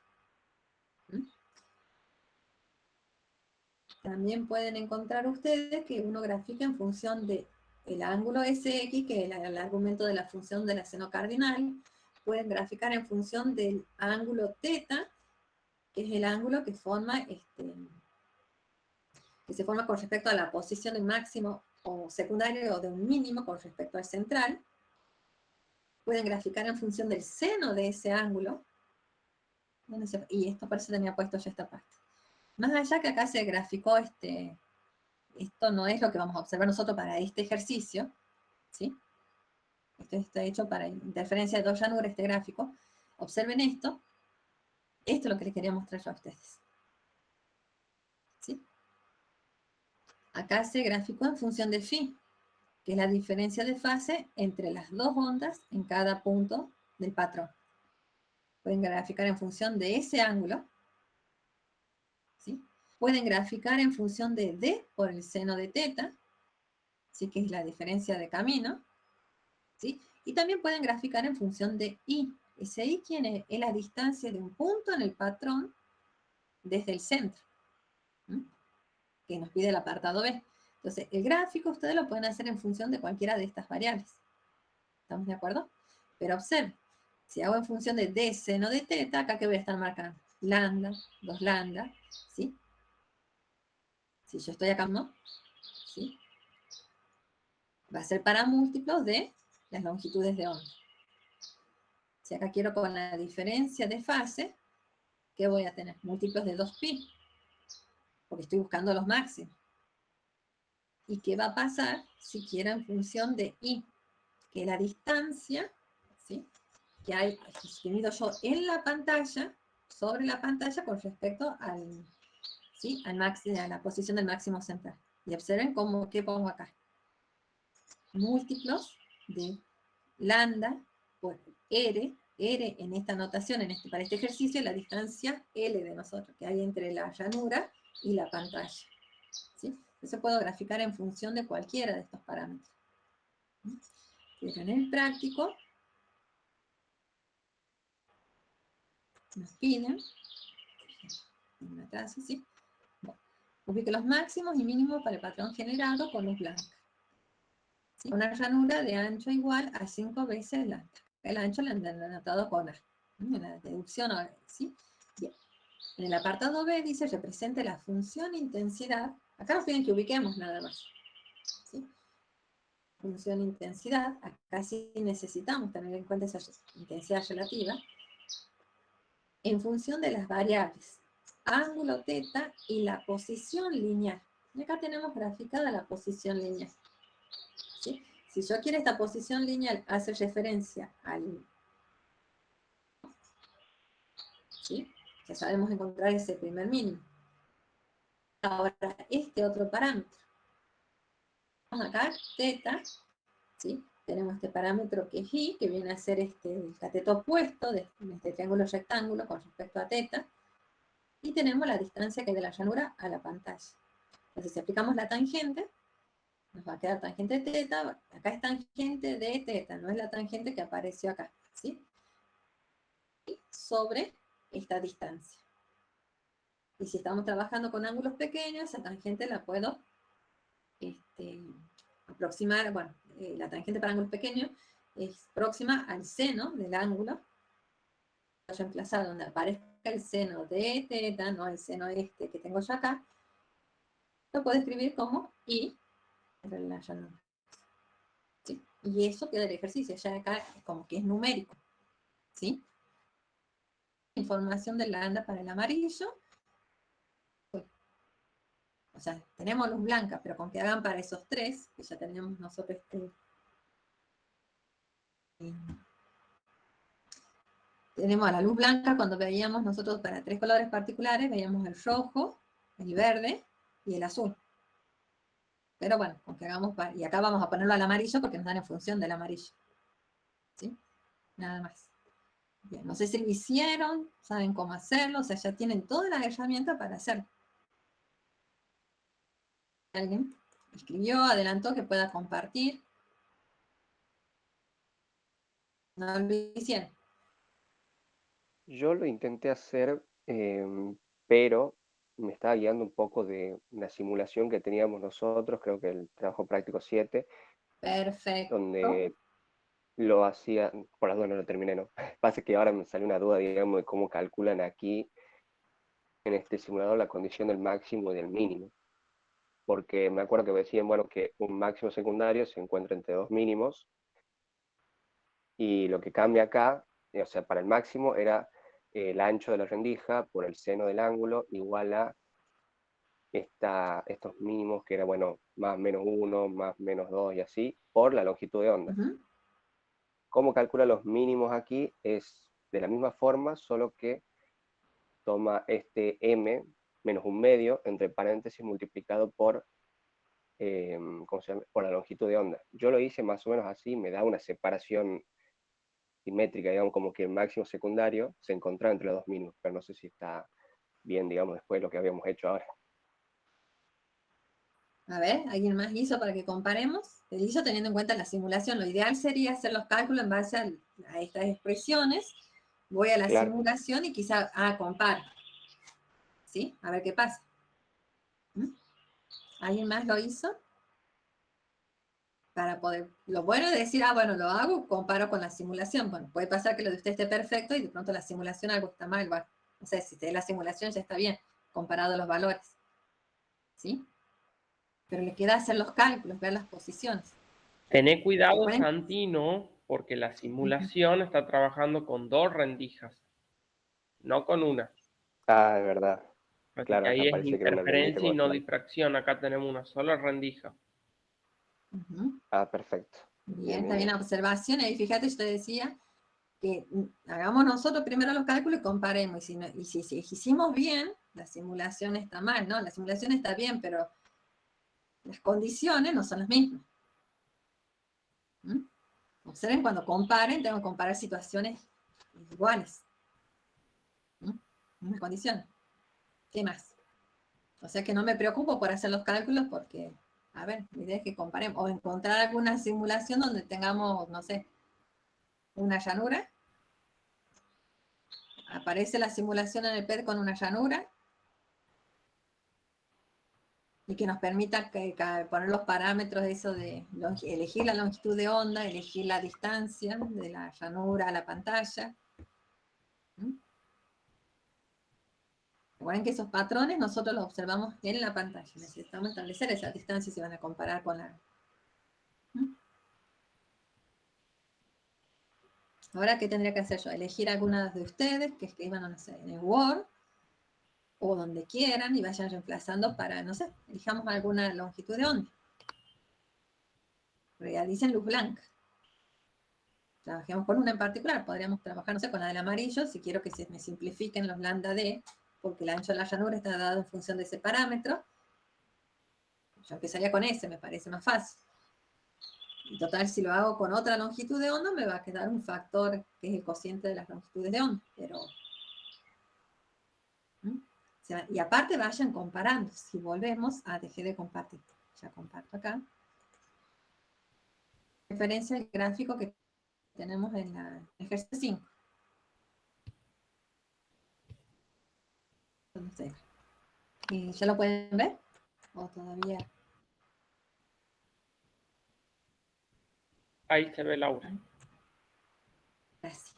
También pueden encontrar ustedes que uno grafica en función de el ángulo SX, que es el argumento de la función de la seno cardinal. Pueden graficar en función del ángulo θ, que es el ángulo que forma que se forma con respecto a la posición de un máximo o secundario o de un mínimo con respecto al central. Pueden graficar en función del seno de ese ángulo. Y esto por eso tenía puesto ya esta parte. Más allá que acá se graficó esto no es lo que vamos a observar nosotros para este ejercicio, ¿sí? Esto está hecho para interferencia de dos llanuras, este gráfico. Observen esto. Esto es lo que les quería mostrar yo a ustedes. ¿Sí? Acá se graficó en función de phi, que es la diferencia de fase entre las dos ondas en cada punto del patrón. Pueden graficar en función de ese ángulo. ¿Sí? Pueden graficar en función de d por el seno de θ. ¿sí? Que es la diferencia de camino, ¿sí? Y también pueden graficar en función de I. Ese I, ¿quién es? Es la distancia de un punto en el patrón desde el centro, ¿sí? Que nos pide el apartado B. Entonces, el gráfico ustedes lo pueden hacer en función de cualquiera de estas variables. ¿Estamos de acuerdo? Pero observen, si hago en función de D seno de teta, acá que voy a estar marcando lambda, 2 lambda, ¿sí? Si yo estoy acá, ¿no? ¿Sí? Va a ser para múltiplos de las longitudes de onda. Si acá quiero con la diferencia de fase, ¿qué voy a tener? Múltiplos de 2pi, porque estoy buscando los máximos. ¿Y qué va a pasar si quiero en función de I? Que la distancia, ¿sí? Que mido yo en la pantalla, sobre la pantalla con respecto al, ¿sí? Al máximo, a la posición del máximo central. Y observen qué pongo acá. Múltiplos de lambda por R en esta notación, para este ejercicio, la distancia L de nosotros, que hay entre la llanura y la pantalla. ¿Sí? Eso puedo graficar en función de cualquiera de estos parámetros. Pero en el práctico, nos piden, en atraso, ¿sí? Bueno, ubique los máximos y mínimos para el patrón generado con luz blanca. ¿Sí? Una ranura de ancho igual a 5 veces lambda. El ancho lo han anotado con A. En la deducción, ¿sí? Bien. En el apartado B dice represente la función intensidad. Acá nos piden que ubiquemos nada más. ¿Sí? Función intensidad. Acá sí necesitamos tener en cuenta esa intensidad relativa. En función de las variables ángulo teta y la posición lineal. Y acá tenemos graficada la posición lineal. ¿Sí? Si yo quiero esta posición lineal hace referencia al... ¿sí? Ya sabemos encontrar ese primer mínimo. Ahora, este otro parámetro. Vamos acá, teta, ¿sí? Tenemos este parámetro que es I, que viene a ser el cateto opuesto de este triángulo rectángulo con respecto a teta. Y tenemos la distancia que hay de la llanura a la pantalla. Entonces, si aplicamos la tangente, nos va a quedar tangente de teta. Acá es tangente de teta, no es la tangente que apareció acá, ¿sí? Y sobre esta distancia. Y si estamos trabajando con ángulos pequeños, esa tangente la puedo aproximar, bueno, la tangente para ángulos pequeños es próxima al seno del ángulo. Reemplazar donde aparezca el seno de teta, no el seno este que tengo yo acá, lo puedo escribir como I entre la llanura. ¿Sí? Y eso queda el ejercicio, ya acá es como que es numérico. ¿Sí? Información de lambda para el amarillo. O sea, tenemos luz blanca, pero con que hagan para esos tres, que ya tenemos nosotros tenemos a la luz blanca cuando veíamos nosotros para 3 colores particulares, veíamos el rojo, el verde y el azul. Pero bueno, con que hagamos, y acá vamos a ponerlo al amarillo porque nos dan en función del amarillo. ¿Sí? Nada más. Bien, no sé si lo hicieron, saben cómo hacerlo, o sea, ya tienen todas las herramientas para hacerlo. ¿Alguien escribió, adelantó que pueda compartir? No lo hicieron. Yo lo intenté hacer, pero me estaba guiando un poco de una simulación que teníamos nosotros, creo que el trabajo práctico 7, Perfecto. donde lo hacía, por las dudas no lo terminé, ¿no? Pasa que ahora me salió una duda, digamos, de cómo calculan aquí en este simulador la condición del máximo y del mínimo. Porque me acuerdo que me decían, bueno, que un máximo secundario se encuentra entre dos mínimos, y lo que cambia acá, o sea, para el máximo era el ancho de la rendija por el seno del ángulo igual a estos mínimos que era, bueno, más menos 1, más menos 2 y así, por la longitud de onda. ¿Cómo calcula los mínimos aquí? Es de la misma forma, solo que toma este m menos un medio, entre paréntesis, multiplicado por, ¿cómo se llama? Por la longitud de onda. Yo lo hice más o menos así, me da una separación simétrica, digamos, como que el máximo secundario se encontraba entre los dos mínimos, pero no sé si está bien, digamos, después de lo que habíamos hecho ahora. A ver, ¿alguien más hizo para que comparemos? El hizo teniendo en cuenta la simulación. Lo ideal sería hacer los cálculos en base a estas expresiones. Voy a la simulación y quizá, comparo. ¿Sí? A ver qué pasa. ¿Alguien más lo hizo? Para poder, lo bueno es decir, bueno, lo hago, comparo con la simulación. Bueno, puede pasar que lo de usted esté perfecto y de pronto la simulación algo está mal. Bueno, no sé, si la simulación ya está bien, comparado a los valores. ¿Sí? Pero le queda hacer los cálculos, ver las posiciones. Tené cuidado, Santino, porque la simulación está trabajando con 2 rendijas, no con una. Ah, es verdad. Así Claro, que acá ahí es parece que era un ambiente interferencia y no constante. difracción. Acá tenemos una sola rendija. Ah, perfecto. Bien, está bien la observación. Ahí fíjate, yo te decía que hagamos nosotros primero los cálculos y comparemos. Y si hicimos bien, la simulación está mal, ¿no? La simulación está bien, pero las condiciones no son las mismas. Observen, cuando comparen, tengo que comparar situaciones iguales. Mismas condiciones. ¿Qué más? O sea que no me preocupo por hacer los cálculos porque, a ver, la idea es que comparemos. O encontrar alguna simulación donde tengamos, no sé, una llanura. Aparece la simulación en el PET con una llanura. Y que nos permita poner los parámetros de eso de elegir la longitud de onda, elegir la distancia de la llanura a la pantalla. Recuerden que esos patrones nosotros los observamos en la pantalla. Necesitamos establecer esas distancias y se van a comparar con la... Ahora, ¿qué tendría que hacer yo? Elegir algunas de ustedes que escriban, no sé, en el Word o donde quieran y vayan reemplazando para, no sé, elijamos alguna longitud de onda. Realicen luz blanca. Trabajemos con una en particular, podríamos trabajar, no sé, con la del amarillo, si quiero que se me simplifiquen los lambda D, porque el ancho de la llanura está dado en función de ese parámetro. Yo empezaría con ese, me parece más fácil. Y total, si lo hago con otra longitud de onda, me va a quedar un factor que es el cociente de las longitudes de onda. Pero, y aparte vayan comparando. Si volvemos, dejé de compartir. Ya comparto acá. Referencia al gráfico que tenemos en el ejercicio 5. Entonces, ¿ya lo pueden ver? ¿O todavía? Ahí se ve Laura. Así.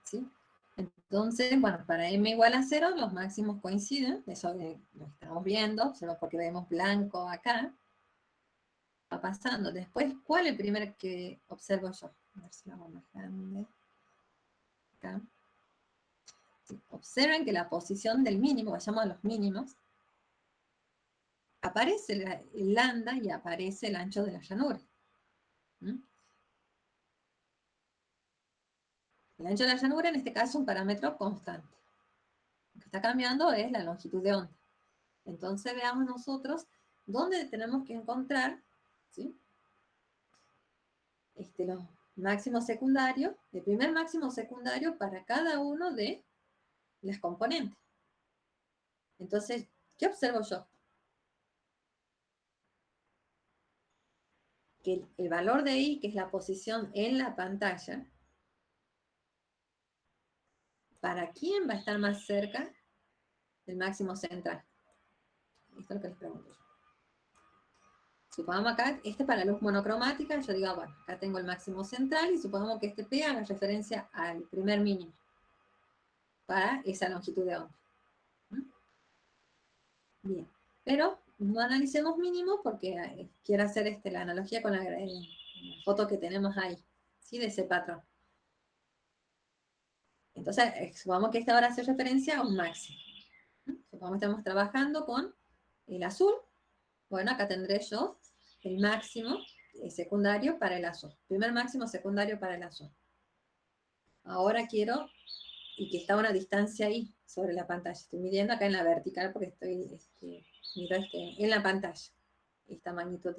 ¿Sí? Entonces, bueno, para m igual a 0, los máximos coinciden. Eso lo estamos viendo, solo porque vemos blanco acá. Va pasando. Después, ¿cuál es el primer que observo yo? A ver si lo hago más grande. Acá. Sí. Observen que la posición del mínimo, vayamos a los mínimos, aparece el lambda y aparece el ancho de la llanura. El ancho de la llanura, en este caso, es un parámetro constante. Lo que está cambiando es la longitud de onda. Entonces, veamos nosotros dónde tenemos que encontrar, ¿sí?, los máximos secundarios, el primer máximo secundario para cada uno de las componentes. Entonces, ¿qué observo yo? Que el valor de I, que es la posición en la pantalla, ¿para quién va a estar más cerca del máximo central? Esto es lo que les pregunto yo. Supongamos acá, este para luz monocromática, yo digo, bueno, acá tengo el máximo central y supongamos que este P haga referencia al primer mínimo para esa longitud de onda. Bien, pero no analicemos mínimos porque quiero hacer la analogía con la foto que tenemos ahí, ¿sí?, de ese patrón. Entonces, supongamos que esta ahora hace referencia a un máximo. Supongamos que estamos trabajando con el azul. Bueno, acá tendré yo el máximo secundario para el azul. Primer máximo secundario para el azul. Ahora quiero, y que está a una distancia ahí, sobre la pantalla. Estoy midiendo acá en la vertical porque estoy, miro en la pantalla, esta magnitud.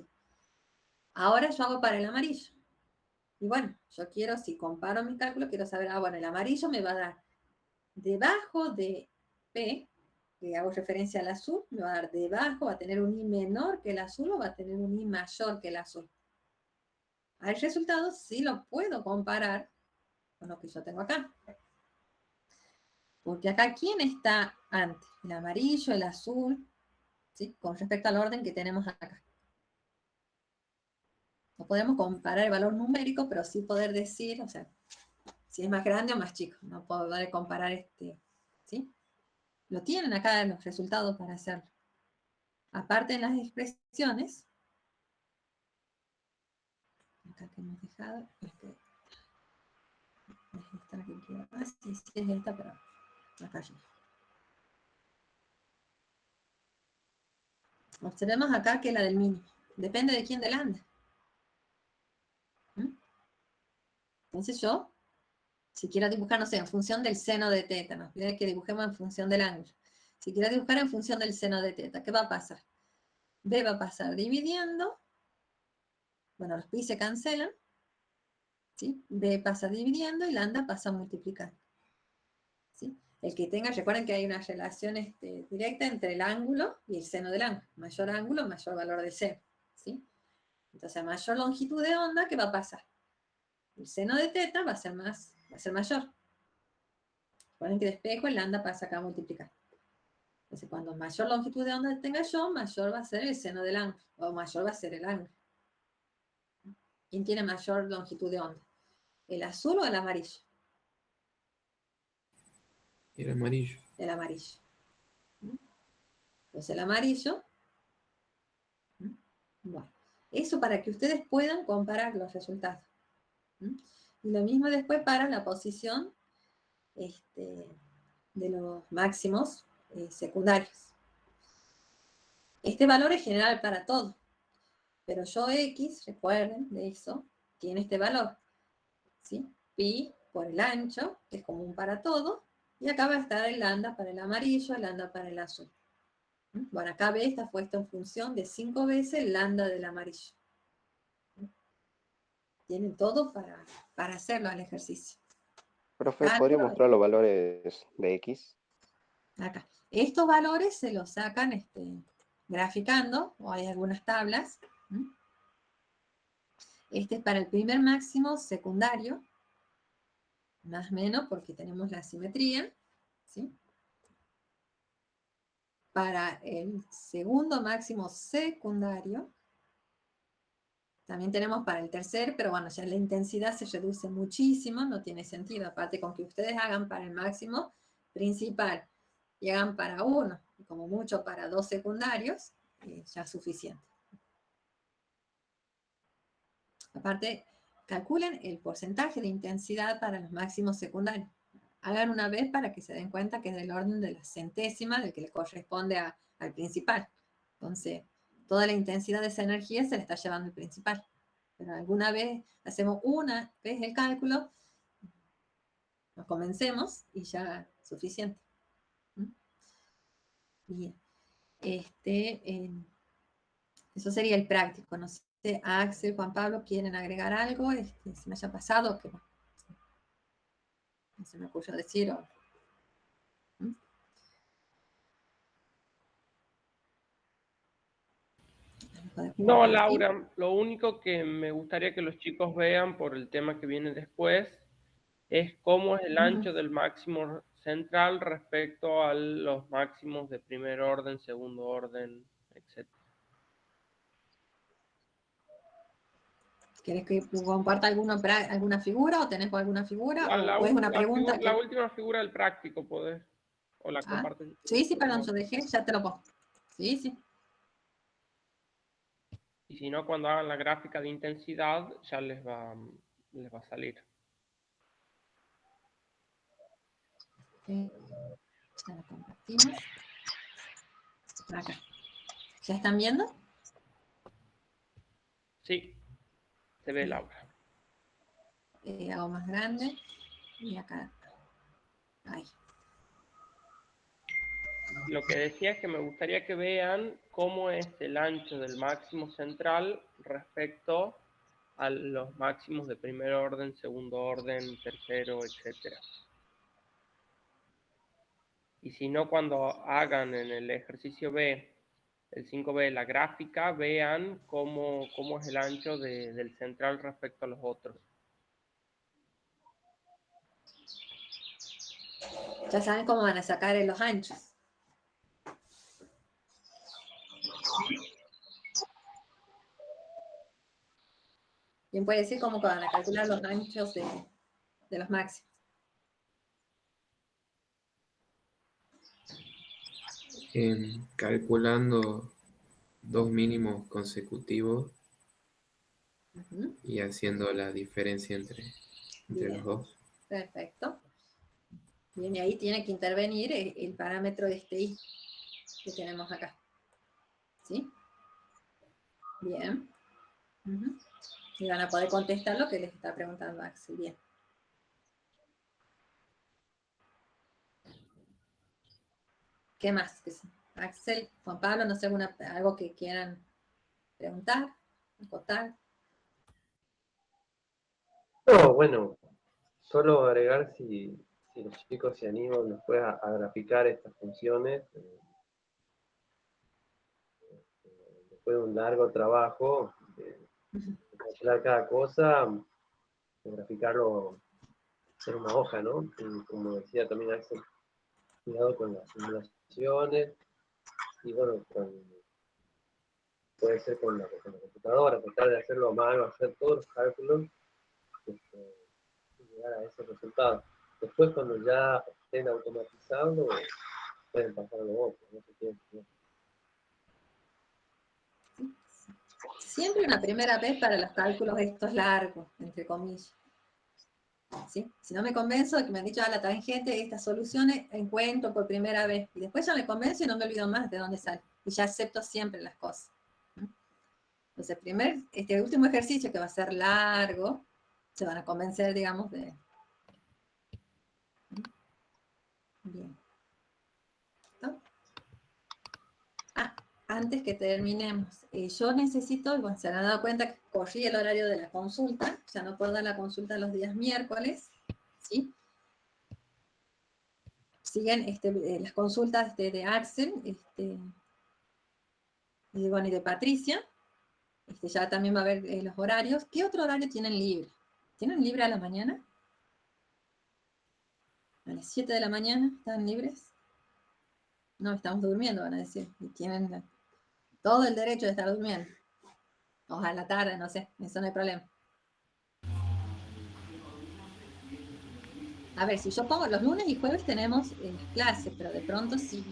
Ahora yo hago para el amarillo. Y bueno, yo quiero, si comparo mi cálculo, quiero saber, bueno, el amarillo me va a dar debajo de P, que hago referencia al azul, me va a dar debajo, va a tener un I menor que el azul o va a tener un I mayor que el azul. El resultado sí lo puedo comparar con lo que yo tengo acá. Porque acá, ¿quién está antes? El amarillo, el azul, ¿sí? Con respecto al orden que tenemos acá. No podemos comparar el valor numérico, pero sí poder decir, o sea, si es más grande o más chico. No poder comparar ¿sí? Lo tienen acá los resultados para hacerlo. Aparte en las expresiones, acá que hemos dejado, es esta la que quiero. Sí, es esta, pero acá ya. Observemos acá que la del mínimo. Depende de quién del anda. Entonces yo, si quiero dibujar, no sé, en función del seno de teta, nos pide que dibujemos en función del ángulo. Si quiero dibujar en función del seno de teta, ¿qué va a pasar? B va a pasar dividiendo. Bueno, los pi se cancelan. ¿Sí? B pasa dividiendo y lambda pasa multiplicando. ¿Sí? El que tenga, recuerden que hay una relación directa entre el ángulo y el seno del ángulo. Mayor ángulo, mayor valor de seno. ¿Sí? Entonces, a mayor longitud de onda, ¿qué va a pasar? El seno de teta va a ser mayor. Recuerden que de espejo el lambda pasa acá a multiplicar. Entonces, cuando mayor longitud de onda tenga yo, mayor va a ser el seno del ángulo, o mayor va a ser el ángulo. ¿Quién tiene mayor longitud de onda? ¿El azul o el amarillo? El amarillo. El amarillo. Entonces el amarillo. Bueno, eso para que ustedes puedan comparar los resultados. Y lo mismo después para la posición de los máximos secundarios. Este valor es general para todo. Pero yo X, recuerden de eso, tiene este valor. ¿Sí? Pi por el ancho, que es común para todo. Y acá va a estar el lambda para el amarillo, el lambda para el azul. Bueno, acá B está puesto en función de 5 veces el lambda del amarillo. Tienen todo para hacerlo al ejercicio. Profe, ¿podría mostrar los valores de X? Acá. Estos valores se los sacan graficando, o hay algunas tablas. Este es para el primer máximo secundario, más o menos porque tenemos la simetría. ¿Sí? Para el segundo máximo secundario, también tenemos para el tercer, pero bueno, ya la intensidad se reduce muchísimo, no tiene sentido. Aparte, con que ustedes hagan para el máximo principal y hagan para uno, y como mucho para 2 secundarios, ya es suficiente. Aparte, calculen el porcentaje de intensidad para los máximos secundarios. Hagan una vez para que se den cuenta que es del orden de la centésima del que le corresponde al principal. Entonces, toda la intensidad de esa energía se la está llevando el principal. Pero alguna vez hacemos una vez el cálculo, nos convencemos y ya es suficiente. Bien. Eso sería el práctico. No sé, Axel, Juan Pablo, ¿quieren agregar algo? Se me haya pasado, que no se me ocurrió decir. No, Laura, lo único que me gustaría que los chicos vean por el tema que viene después es cómo es el ancho del máximo central respecto a los máximos de primer orden, segundo orden, etc. ¿Quieres que comparta alguna figura o tenés alguna figura? ¿O es una pregunta? La última figura del práctico, ¿podés? ¿O la compartes? Sí, perdón, yo dejé, ya te lo pongo. Sí. Y si no, cuando hagan la gráfica de intensidad, ya les va a salir. Ya la compartimos. Acá. ¿Ya están viendo? Sí, se ve, Laura. Hago más grande. Y acá. Ahí. Lo que decía es que me gustaría que vean cómo es el ancho del máximo central respecto a los máximos de primer orden, segundo orden, tercero, etc. Y si no, cuando hagan en el ejercicio B, el 5B, la gráfica, vean cómo es el ancho del central respecto a los otros. Ya saben cómo van a sacar en los anchos. ¿Quién puede decir cómo van a calcular los anchos de los máximos? Calculando 2 mínimos consecutivos y haciendo la diferencia entre los dos. Perfecto. Bien, y ahí tiene que intervenir el parámetro de este I que tenemos acá. ¿Sí? Bien. Y van a poder contestar lo que les está preguntando Axel. Bien. ¿Qué más? Axel, Juan Pablo, no sé, algo que quieran preguntar, acotar. No, bueno, solo agregar si los chicos se animan después a graficar estas funciones, después de un largo trabajo, de calcular cada cosa, de graficarlo en una hoja, ¿no? Y como decía también Axel, cuidado con las simulaciones, y bueno, puede ser con la computadora, tratar de hacerlo a mano, hacer todos los cálculos, y llegar a ese resultado. Después, cuando ya estén automatizados, pueden pasar a lo otro, no se tienen que... Siempre una primera vez para los cálculos estos largos, entre comillas. ¿Sí? Si no me convenzo de que me han dicho la tangente de estas soluciones, encuentro por primera vez. Y después ya me convenzo y no me olvido más de dónde sale. Y ya acepto siempre las cosas. Entonces, este último ejercicio que va a ser largo, se van a convencer, digamos, de... Bien. ¿No? Antes que terminemos, yo necesito, bueno, se han dado cuenta que corrí el horario de la consulta, ya no puedo dar la consulta los días miércoles, ¿sí? Siguen las consultas de Axel, y bueno, y de Patricia, ya también va a haber los horarios. ¿Qué otro horario tienen libre? ¿Tienen libre a la mañana? ¿A las 7 de la mañana están libres? No, estamos durmiendo, van a decir, y tienen todo el derecho de estar durmiendo. O a la tarde, no sé, eso no hay problema. A ver, si yo pongo los lunes y jueves tenemos clases, pero de pronto sí.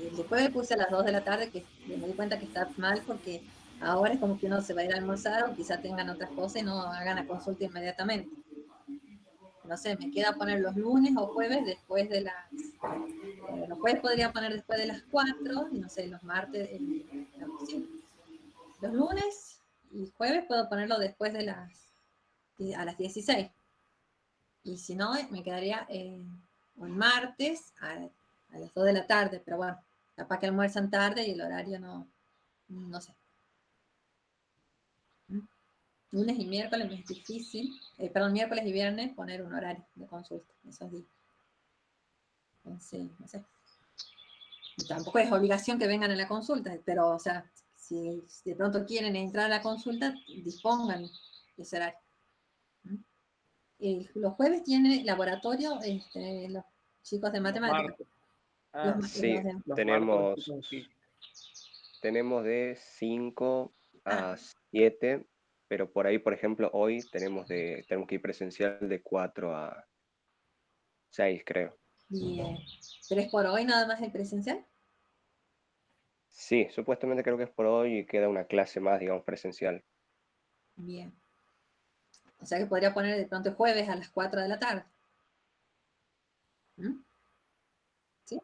El de jueves puse a las 2 de la tarde, que me di cuenta que está mal porque ahora es como que uno se va a ir a almorzar o quizá tengan otras cosas y no hagan la consulta inmediatamente. No sé, me queda poner los lunes o jueves después de las... los jueves podría poner después de las 4, y no sé, los martes... sí. Los lunes y jueves puedo ponerlo después de a las 16. Y si no, me quedaría el martes a las 2 de la tarde, pero bueno, capaz que almuerzan tarde y el horario no sé. Lunes y miércoles me es difícil, perdón, miércoles y viernes poner un horario de consulta, esos días. Entonces, no sé. Y tampoco es obligación que vengan a la consulta, pero, o sea, si de pronto quieren entrar a la consulta, dispongan de ese horario. Los jueves tiene laboratorio, los chicos de matemáticas. Sí, tenemos de 5 a 7, pero por ahí, por ejemplo, hoy tenemos que ir presencial de 4 a 6, creo. Bien. ¿Pero es por hoy nada más el presencial? Sí, supuestamente creo que es por hoy y queda una clase más, digamos, presencial. Bien. O sea que podría poner de pronto el jueves a las 4 de la tarde. ¿Sí?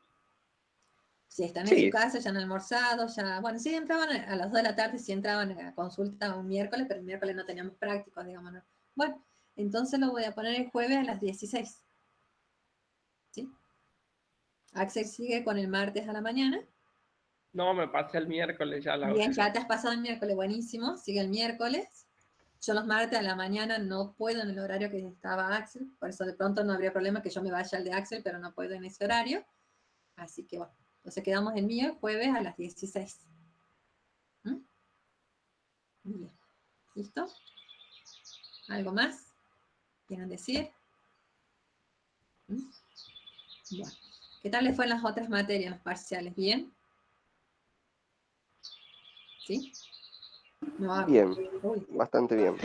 Si están en su casa, ya han almorzado, ya... Bueno, sí entraban a las 2 de la tarde, sí entraban a consulta un miércoles, pero el miércoles no teníamos prácticos, digamos, ¿no? Bueno, entonces lo voy a poner el jueves a las 16. ¿Sí? Axel sigue con el martes a la mañana. No, me pasé el miércoles ya. Bien, ya te has pasado el miércoles, buenísimo. Sigue el miércoles. Yo los martes a la mañana no puedo en el horario que estaba Axel, por eso de pronto no habría problema que yo me vaya al de Axel, pero no puedo en ese horario. Así que bueno, entonces quedamos el jueves a las 16. Bien. ¿Listo? ¿Algo más? ¿Quieren decir? Bueno. ¿Qué tal les fue en las otras materias, los parciales? ¿Bien? ¿Sí? No, Bien, uy, bastante bien.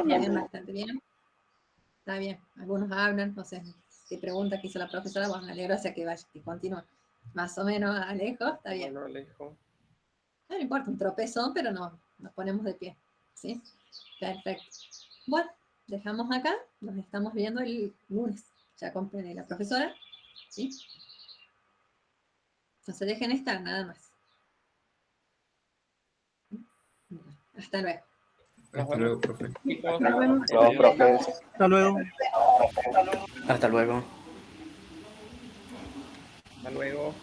bien, bastante bien. Está bien. Algunos hablan, no sé, si pregunta qué hizo la profesora, bueno, me alegro, o sea que vaya, que continúe. Más o menos Alejo, está bien. Bueno, Alejo. No importa, un tropezón, pero no, nos ponemos de pie. ¿Sí? Perfecto. Bueno, dejamos acá, nos estamos viendo el lunes. Ya compré la profesora. ¿Sí? No se dejen estar, nada más. Hasta luego. Hasta luego, profe. Chicos, No, profes. Hasta luego. Hasta luego. hasta luego.